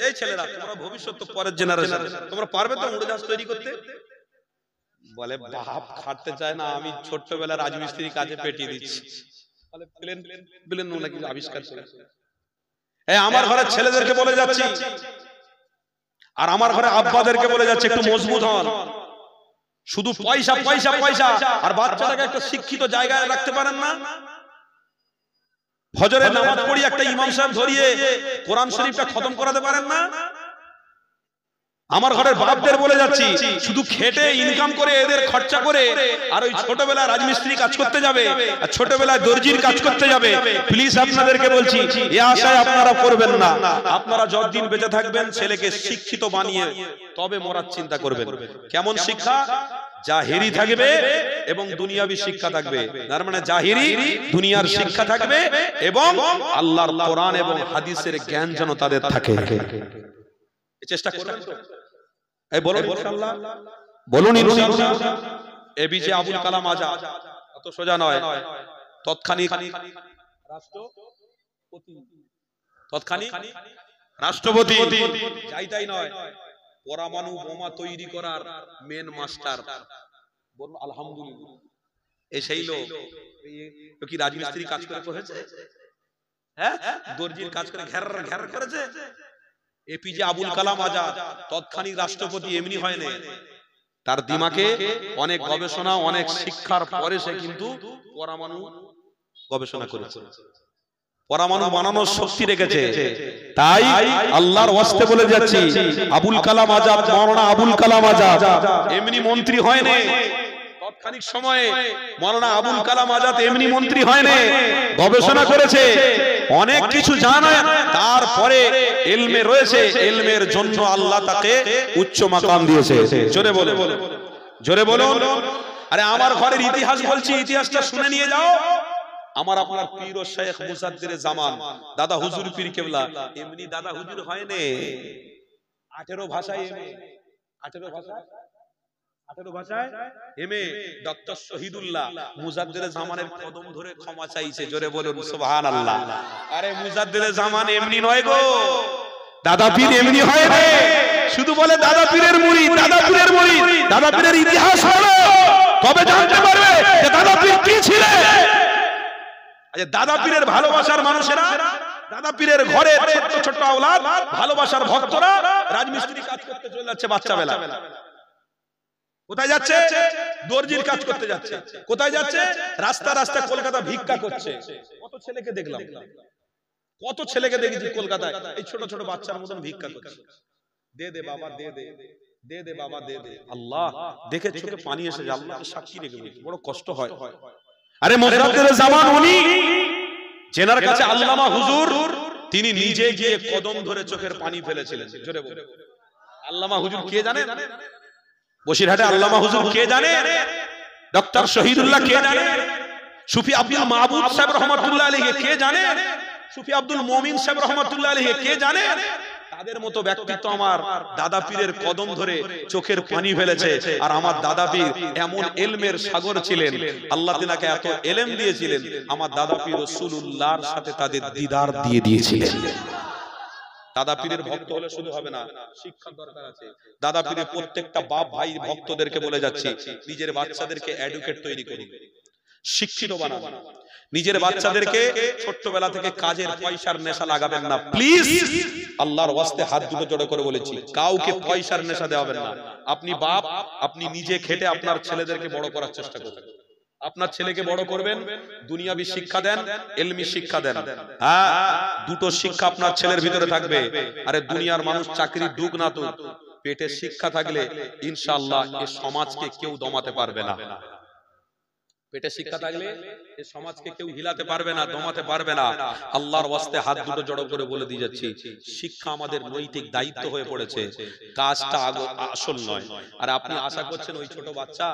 এই ছেলেরা, তোমরা ভবিষ্যৎ, তো পরের জেনারেশন, তোমরা পারবে তো উড়োজাহাজ তৈরি করতে? বলে বাপ খাটতে চায় না, আমি ছোট্টবেলা রাজমিস্ত্রি কাজে পেটিয়ে দিচ্ছি। বলে প্লেন নাকি আবিষ্কার করে। আমার ঘরের ছেলেদেরকে বলে যাচ্ছি, আর আমার ঘরে আব্বাদেরকে বলে যাচ্ছে, একটু মজবুত হন। শুধু পয়সা পয়সা পয়সা, আর বাচ্চাটাকে একটা শিক্ষিত জায়গায় রাখতে পারেন না? ফজরের নামাজ পড়ি একটা ইমাম সাহেব ধরিয়ে কোরআন শরীফটা খতম করাতে পারেন না? আমার ঘরের বাপদের বলে যাচ্ছি, শুধু খেটে ইনকাম করে এদের খরচা করে আর ওই ছোটবেলায় রাজমিস্ত্রি কাজ করতে যাবে, আর ছোটবেলায় দর্জির কাজ করতে যাবে। প্লিজ আপনাদেরকে বলছি, এই আশায় আপনারা করবেন না। আপনারা যতদিন বেঁচে থাকবেন ছেলেকে শিক্ষিত বানিয়ে তবে মরার চিন্তা করবেন। কেমন শিক্ষা? জাহিরি থাকবে এবং দুনিয়াবি শিক্ষা থাকবে। তার মানে জাহিরি দুনিয়ার শিক্ষা থাকবে এবং আল্লাহর কোরআন এবং হাদিসের জ্ঞান যেন তাদের থাকে। চেষ্টা করবেন তো? এই বলুন ইনশাআল্লাহ, বলুন ইনশাআল্লাহ। এপিজে আবুল কালাম আজাদ, অত সোজা নয়, তৎক্ষণিক রাষ্ট্রপতি, যাই তাই নয়, পরমাণু বোমা তৈরি করার মেন মাস্টার। বলুন আলহামদুলিল্লাহ। এই সেই লোক কি রাজমিস্ত্রি কাজ করে হয়েছে? হ্যাঁ, দর্জির কাজ করে ঘের ঘের করেছে। এপিজে আবুল কালাম আজাদ তৎক্ষণিক রাষ্ট্রপতি এমনি হয় না, তার দিমাগে অনেক গবেষণা, অনেক শিক্ষার পরে সে কিন্তু পরমাণু গবেষণা করেছে, পরমাণু বানানোর শক্তি রেখেছে। তাই আল্লাহর ওয়াস্তে বলে যাচ্ছি, আবুল কালাম আজাদ, মাওলানা আবুল কালাম আজাদ এমনি মন্ত্রী হয় না। তৎক্ষণিক সময়ে মাওলানা আবুল কালাম আজাদ এমনি মন্ত্রী হয় না, গবেষণা করেছে, অনেক কিছু জানে, তারপরে ইলমে রয়েছে, ইলমের জন্য আল্লাহ তাকে উচ্চ মাকাম দিয়েছে। জোরে বলে, জোরে বলুন। আরে আমার ঘরের ইতিহাস বলছি, ইতিহাসটা শুনে নিয়ে যাও। আমার আপনার পীর ও শেখ মুসাদ্দিরে জামান দাদা হুজুর পীর কেবলা এমনি দাদা হুজুর হয় না, 18 ভাষায় এমএ, 18 ভাষায় এমএ। ডক্টর শহীদুল্লাহ মুজাদ্দিরে জামানের কদম ধরে ক্ষমা চাইছে, জোরে বলুন সুবহানাল্লাহ। আরে মুজাদ্দিরে জামান এমনি নয় গো, দাদা পীর এমনি হয় রে। শুধু বলে দাদা পীরের মুরিদ, দাদা পীরের মুরিদ, দাদা পীরের ইতিহাস হলো তবে জানতে পারবে যে দাদা পীর কি ছিলেন। আচ্ছা, দাদা পীরের ভালোবাসার মানুষেরা, দাদা পীরের ঘরে ছোট ছোট আওলাদ ভালোবাসার ভক্তরা রাজমিস্ত্রি কাজ করতে চলে যাচ্ছে বাচ্চা বেলা। কোথায় যাচ্ছে? দর্জির কাজ করতে যাচ্ছে। কোথায় যাচ্ছে? রাস্তা রাস্তা কলকাতা ভিক্ষা করছে। কত ছেলেকে দেখলাম, কত ছেলেকে দেখেছি কলকাতায় এই ছোট ছোট বাচ্চার মতন ভিক্ষা করছে। দে দে বাবা, দে দে, দে দে বাবা, দে দে। আল্লাহ দেখে চোখে পানি এসে যায়, আল্লাহকে সাক্ষী রেখে বড় কষ্ট হয়। আরে মুজাদ্দিরে জামান উনি জেনার কাছে আল্লামা হুজুর, তিনি নিজে গিয়ে কদম ধরে চোখের পানি ফেলেছিলেন। জোরে বল, আল্লামা হুজুর কে জানেন? বসিরহাটে আল্লামা হুজুর কে জানে? ডক্টর শহীদুল্লাহ কে জানে? সুফি আব্দুল মাহবুব সাহেব রহমাতুল্লাহ আলাইহি কে জানে? সুফি আব্দুল মুমিন সাহেব রহমাতুল্লাহ আলাইহি কে জানে? তাদের মতো ব্যক্তিত্ব আমার দাদা পীরের কদম ধরে চোখের পানি ফেলেছে। আর আমার দাদা পীর এমন ইলমের সাগর ছিলেন, আল্লাহ তিনাকে এত ইলম দিয়েছিলেন, আমার দাদা পীর রাসূলুল্লাহর সাথে তাদের দিদার দিয়ে দিয়েছিলেন। দাদা পীরের ভক্ত হলে শুধু হবে না, শিক্ষা দরকার আছে। দাদা পীরের প্রত্যেকটা বাপ ভাই ভক্তদেরকে বলে যাচ্ছি, নিজের বাচ্চাদেরকে এডুকেট তৈরি করুন, শিক্ষিত বানান। নিজের বাচ্চাদেরকে ছোট্টবেলা থেকে কাজের পয়সার নেশা লাগাবেন না প্লিজ। আল্লাহর ওয়াস্তে হাত দুটো জোড়ো করে বলেছি, কাউকে পয়সার নেশা দেওয়াবেন না। আপনি বাপ, আপনি নিজে খেটে আপনার ছেলেদেরকে বড় করার চেষ্টা করবেন। আপনার ছেলেকে বড় করবেন, দুনিয়াবি শিক্ষা দেন, ইলমি শিক্ষা দেন। হ্যাঁ, দুটো শিক্ষা আপনার ছেলের ভিতরে থাকবে। আরে দুনিয়ার মানুষ চাকরি দুক না তো, পেটে শিক্ষা থাকলে ইনশাআল্লাহ এই সমাজকে কেউ দমাতে পারবে না। পেটে শিক্ষা থাকলে এই সমাজকে কেউ হিলাতে পারবে না, দমাতে পারবে না। আল্লাহর ওয়াস্তে হাত দুটো জড়ো করে বলে দিয়ে যাচ্ছি, শিক্ষা আমাদের নৈতিক দায়িত্ব হয়ে পড়েছে, কাজটা আসল নয়। আর আপনি আশা করছেন ওই ছোট বাচ্চা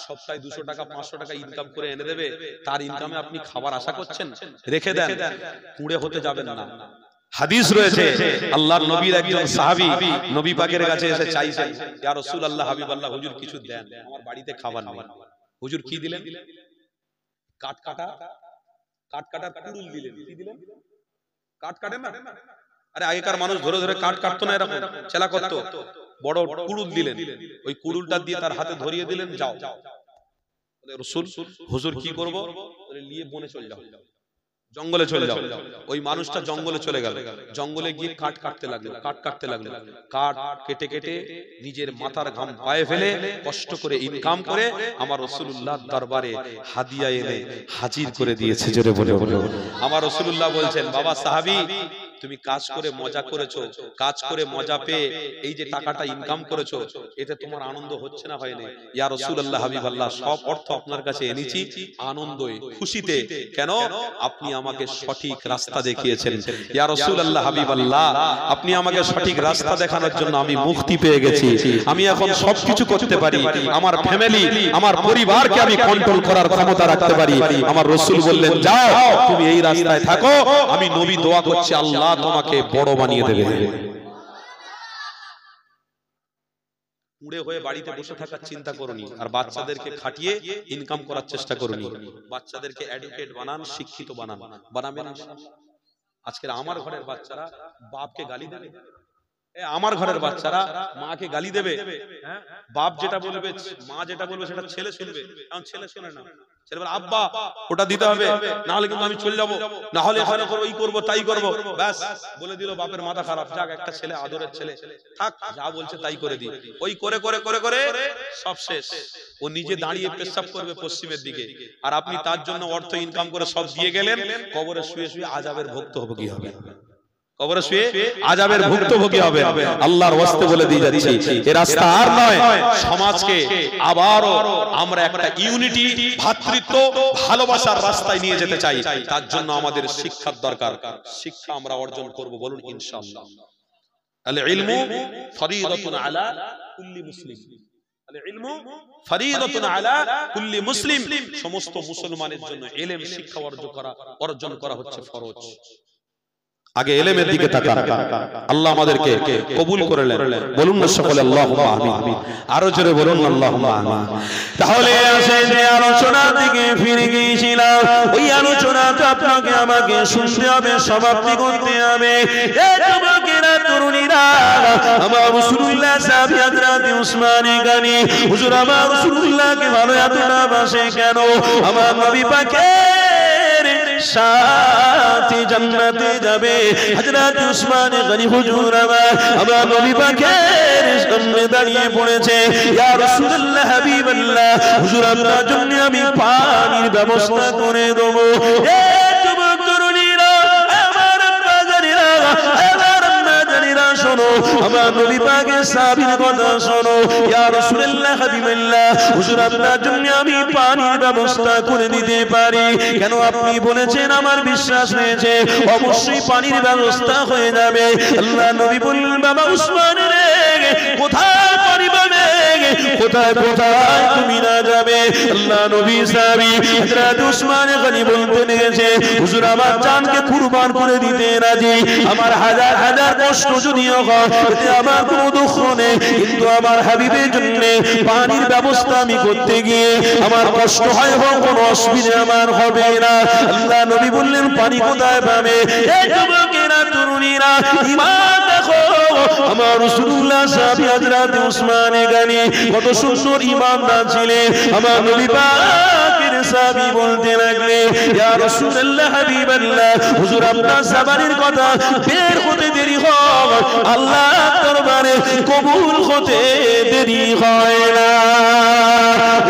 সপ্তাহে 200 টাকা 500 টাকা ইনকাম করে এনে দেবে, তার ইনকামে আপনি খাবার আশা করছেন? রেখে দেন, কুঁড়ে হতে যাবেন না। হাদিস রয়েছে, আল্লাহর নবীর একজন সাহাবী নবী পাকের কাছে এসে চাইছেন, ইয়া রাসূলুল্লাহ, হাবিবাল্লাহ, হুজুর কিছু দেন, আমার বাড়িতে খাবার নেই। হুজুর কি দিলেন? কাটার কুড়ুল দিলেন। কি দিলেন? কাট কাটে না? আরে আগেকার মানুষ ধরে ধরে কাট কাটতো না, এরকম চেলা করতো, বড় কুড়ুল দিলেন। ওই কুড়ুলটা দিয়ে তার হাতে ধরিয়ে দিলেন, যাও। রাসূল, হুজুর কি করব? বলে নিয়ে বনে চলে যাও, জঙ্গলে চলে যাও। ওই মানুষটা জঙ্গলে চলে গেল, জঙ্গলে গিয়ে কাট কাটতে লাগলো, কাট কেটে কেটে নিজের মাথার ঘাম পায়ে ফেলে কষ্ট করে ইনকাম করে আমার রাসূলুল্লাহর দরবারে হাদিয়া এনে হাজির করে দিয়েছে। জোরে বলে আমার রাসূলুল্লাহ বলছেন, বাবা সাহাবী, তুমি কাজ করে মজা করেছো, কাজ করে মজা পেয়ে এই যে টাকাটা ইনকাম করেছো, এতে তোমার আনন্দ হচ্ছে না? হয়নি? ইয়া রাসূলুল্লাহ, হাবিবাল্লাহ, সব অর্থ আপনার কাছে এনেছি আনন্দে, খুশিতে। কেন? আপনি আমাকে সঠিক রাস্তা দেখিয়েছেন। ইয়া রাসূলুল্লাহ, হাবিবাল্লাহ, আপনি আমাকে সঠিক রাস্তা দেখানোর জন্য আমি মুক্তি পেয়ে গেছি। আমি এখন সবকিছু করতে পারি, আমার ফ্যামিলি, আমার পরিবারকে আমি কন্ট্রোল করার ক্ষমতা রাখতে পারি। আমার রাসূল বললেন, যাও তুমি এই রাস্তায় থাকো, আমি নবী দোয়া করছি আল্লাহ তোমাকে বড় বানিয়ে দেবে। কুড়ে হয়ে বাড়িতে বসে থাকার চিন্তা করুনি, আর বাচ্চাদেরকে খাটিয়ে ইনকাম করার চেষ্টা করুনি। বাচ্চাদেরকে এডুকেট বানান, শিক্ষিত বানান। বানাবেন? আজকের আমার ঘরের বাচ্চারা বাপকে গালি দেবে, আমার ঘরের বাচ্চারা মাকে গালি দেবে। বাপ যেটা বলবে, মা যেটা বলবে সেটা ছেলে শুনবে। কারণ ছেলে শোনে না, ছেলে বলে আব্বা ওটা দিতে হবে, না হলে কিন্তু আমি চলে যাবো, না হলে এখানে করবো, এই করবো, তাই করবো। ব্যাস বলে দিল, বাপের মাথা খারাপ। যাক, একটা ছেলে, আদরের ছেলে, থাক, যা বলছে তাই করে দি। ওই করে করে করে করে সব শেষ। ও নিজে দাঁড়িয়ে পেশাব করবে পশ্চিমের দিকে, আর আপনি তার জন্য অর্থ ইনকাম করে সব দিয়ে গেলেন। কবরে শুয়ে শুয়ে আযাবের ভুক্ত হবে। কি হবে? কবরে শুয়ে আযাবের ভুক্তভোগী হবে। আল্লাহর ওয়াস্তে বলে দিয়ে যাচ্ছি, এই রাস্তা আর নয়। সমাজকে আবারও আমরা একটা ইউনিটি, ভ্রাতৃত্ব, ভালোবাসার রাস্তায় নিয়ে যেতে চাই। তার জন্য আমাদের শিক্ষার দরকার। শিক্ষা আমরা অর্জন করব, বলুন ইনশাআল্লাহ। আল ইলমু ফরিদাতুন আলা কুল্লি মুসলিম। ইলমু ফরিদাতুন আলা কুল্লি মুসলিম, সমস্ত মুসলমানের জন্য ইলম শিক্ষা অর্জন করা হচ্ছে ফরজ। আগে ইলমের দিকে তাকান, আল্লাহ আমাদেরকে কবুল করে নেন। বলুন না সকলে আল্লাহুম্মা আমিন। আরো জোরে বলুন আল্লাহুম্মা আমিন। তাহলে আসেন যে আলোচনার দিকে ফিরে গিয়েছিলাম, ওই আলোচনাটা আপনাকে আমাকে শুনতে হবে, সমাপ্তি করতে হবে। এই যুবকেরা, তরুণীরা, আমার রাসূলুল্লাহ সাহাবী হযরত উসমানে গনি হুজুর আমার রাসূলুল্লাহকে ভালো এতটা বাসে কেন? আমার নবী পাকের সাথে জান্নাতে যাবে হযরত উসমানে গনি হুজুর আমার নবী পাকের সামনে দাঁড়িয়ে পড়েছে, ইয়া রাসূলুল্লাহ হাবিবাল্লাহ, হুজুর আপনার জন্য আমি পানির ব্যবস্থা করে দেব। এই যুবক তরুণীরা, আমার আব্বা জানেরা, আমার আম্মা জানেরা, শোনো আমার নবী পাকের সাহাবীর কথা শোনো। ইয়া রাসূলুল্লাহ হাবিবাল্লাহ, হুজুর আপনার জন্য আমি পানির ব্যবস্থা করে দিতে পারি। কেন? আপনি বলেছেন, আমার বিশ্বাস হয়েছে অবশ্যই পানির ব্যবস্থা হয়ে যাবে। আল্লাহ নবী বললেন, বাবা উসমান রে, কোথায় পানি পাবে? কোথায় কোথায় তুমি না যাবে? আল্লাহ নবী সাহাবী হযরত উসমান গনি বলতে লেগেছে, হুজুর আমার জানকে কুরবান করে দিতে রাজি। আমার হাজার হাজার কষ্ট যদিও হয়, এতে আমার কোনো দুঃখ নেই, কিন্তু আমার হাবিবের জন্য পানির ব্যবস্থা আমি করতে গিয়ে আমার কষ্ট হয় হোক, কোনো অসুবিধা আমার হবে না। আল্লাহ নবী বললেন, পানি কোথায় পাবে? এই যুবকেরা, তরুণীরা, ঈমান দেখো, আমার রাসূলুল্লাহ সাহাবী হযরত উসমানে গনি কত সুন্দর ঈমানদার ছিলেন। আমার নবী পাকের সাহাবী বলতে লাগলেন, ইয়া রাসূলুল্লাহ হাবিবাল্লাহ, হুজুর আপনার সাবারের কথা বের হতে দেরি হয়, আল্লাহর দরবারে কবুল হতে দেরি হয় না।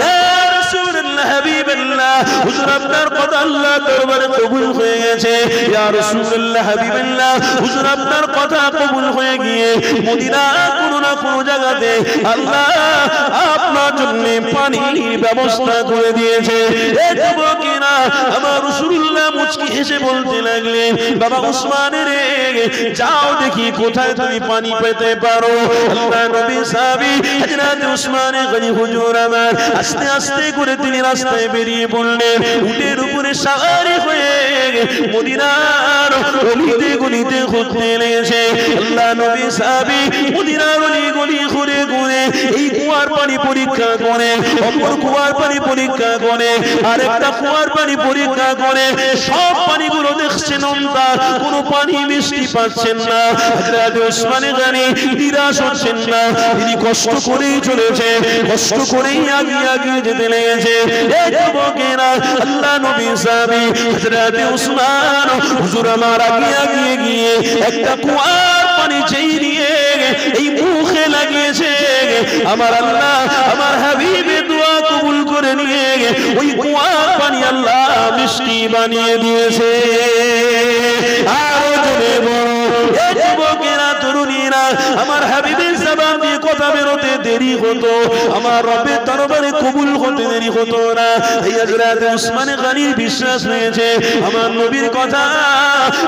ইয়া রাসূলুল্লাহ হাবিবাল্লাহ, হুজুর আপনার কথা আল্লাহর দরবারে কবুল হয়ে গেছে। ইয়া রাসূলুল্লাহ হাবিবাল্লাহ, হুজুর আপনার কথা কবুল হয়ে গিয়ে মদিনা কোন না কোন জায়গাতে আল্লাহ আপনার জন্য পানির ব্যবস্থা করে দিয়েছে। এই যুবকেরা, আমার রাসূলুল্লাহ মুচকি হেসে বলতে লাগলেন, বাবা উসমান রে, যাও দেখি কোথায় তুমি পানি পেতে পারো। আল্লাহ নবী সাহাবী হযরত উসমানে গনি হুজুর আমার আস্তে আস্তে করে তিনি রাস্তায় বেরিয়ে পড়লেন। উটের উপরে সওয়ারি হয়ে মদিনার গলিতে গলিতে ঘুরতে লেগেছে। আল্লাহ নবী সাহাবী মদিনার গলি ঘুরে ঘুরে এই কুয়ার পানি পরীক্ষা করে, অপর কুয়ার পানি পরীক্ষা করে, আরেকটা কুয়ার পানি পরীক্ষা করে, সব পানিগুলো দেখছেন নোনতা, কোনো পানি মিষ্টি পাচ্ছেন না। হযরত উসমানে গনি নিরাশ হচ্ছেন না, তিনি কষ্ট করেই চলেছে, কষ্ট করেই আগিয়ে যেতে লেগেছে। এই যুবকেরা, আল্লাহ নবী সাহাবী হযরত উসমান হুজুর আমার আগিয়ে গিয়ে একটা কুয়ার পানি চেয়ে নিয়ে এই মুখে লাগিয়েছে। আমার আল্লাহ আমার হাবিবের দোয়া কবুল করে নিয়ে ওই কুয়ার পানি আল্লাহ মিষ্টি বানিয়ে দিয়েছে। আরো জোরে বলো, এই যুবকেরা, তরুণীরা, আমার হাবিবের জবান দিয়ে কথা বেরোতে দেরি হতো, আমার রবের দরবারে কবুল হতে দেরি হতো না। এই হযরত উসমানে গনির বিশ্বাস হয়েছে, আমার নবীর কথা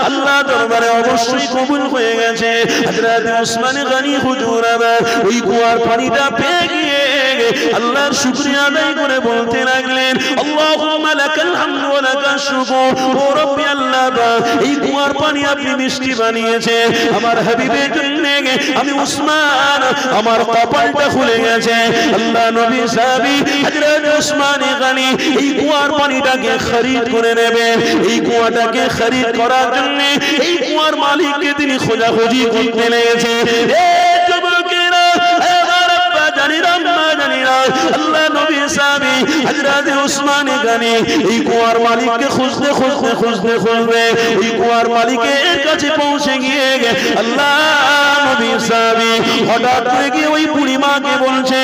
আল্লাহ দরবারে অবশ্যই কবুল হয়ে গেছে। হযরত উসমানে গনি হুজুর আমার ওই কুয়ার পানিটা পেয়ে গিয়ে আল্লাহর শুকরিয়া আদায় করে বলতে লাগলেন, আল্লাহুম্মা লাকাল হামদু ওয়া লাকাশ শুকর। ও রব্বি আল্লাহ, এই কুয়ার পানি আপনি মিষ্টি বানিয়েছে আমার হাবিবের জন্য, আমি উসমান আমার কপালটা খুলে গেছে। আল্লাহ নবী সাহাবী হযরত উসমানে গনি এই কুয়ার পানিটাকে খরিদ করে নেবেন। এই কুয়াটাকে খরিদ করার জন্য এই কুয়ার মালিককে তিনি খোঁজাখুঁজি করতে লেগেছে। এই যুবকেরা, আমার আব্বা জানিরা, মা জানিরা, আল্লাহ নবী সাহাবী হযরত উসমানে গনি এই কুয়ার মালিককে খুঁজতে খুঁজতে খুঁজতে খুঁজতে ওই কুয়ার মালিকের কাছে পৌঁছে গিয়ে আল্লাহ নবী সাহাবী হঠাৎ করে গিয়ে ওই বুড়ি মাকে বলছে,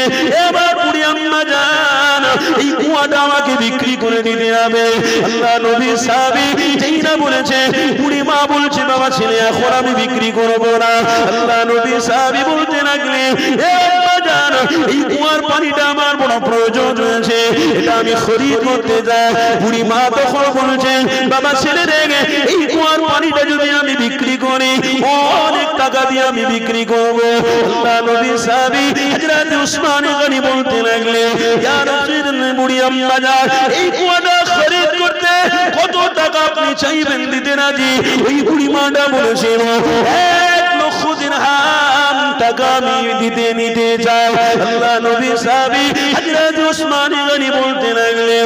এবার বুড়ি আম্মা জান, এই কুয়াটা আমাকে বিক্রি করে দিতে হবে। আল্লাহ নবী সাহাবী যেই না বলেছে, বুড়ি মা বলছে, বাবা ছেলে এখন আমি বিক্রি করব না। আল্লাহ নবী সাহাবী বলতে লাগলেন, এ আম্মা যান এই কুয়ার পানিটা আমার বড় প্রয়োজন রয়েছে, এটা আমি খরিদ করতে যাই। বুড়ি মা তখন বলছেন বাবা ছেলে রেগে এই কুয়ার পানিটা যদি আমি বিক্রি করি অনেক টাকা দিয়ে আমি বিক্রি করব। আল্লাহ নবী সাহাবী হযরত উসমান গনি বলতে লাগলেন ইয়া রাসূলুল্লাহ বুড়ি আম্মা যান এই কুয়াটা খরিদ করতে কত টাকা আপনি চাইবেন দিতে রাজি? ওই বুড়ি মাটা বলেছিল 1 লক্ষ দিরহাম টাকা আমি নিতে চাই। আল্লাহ নবী সাহাবী হযরত উসমান গনি বলতে লাগলেন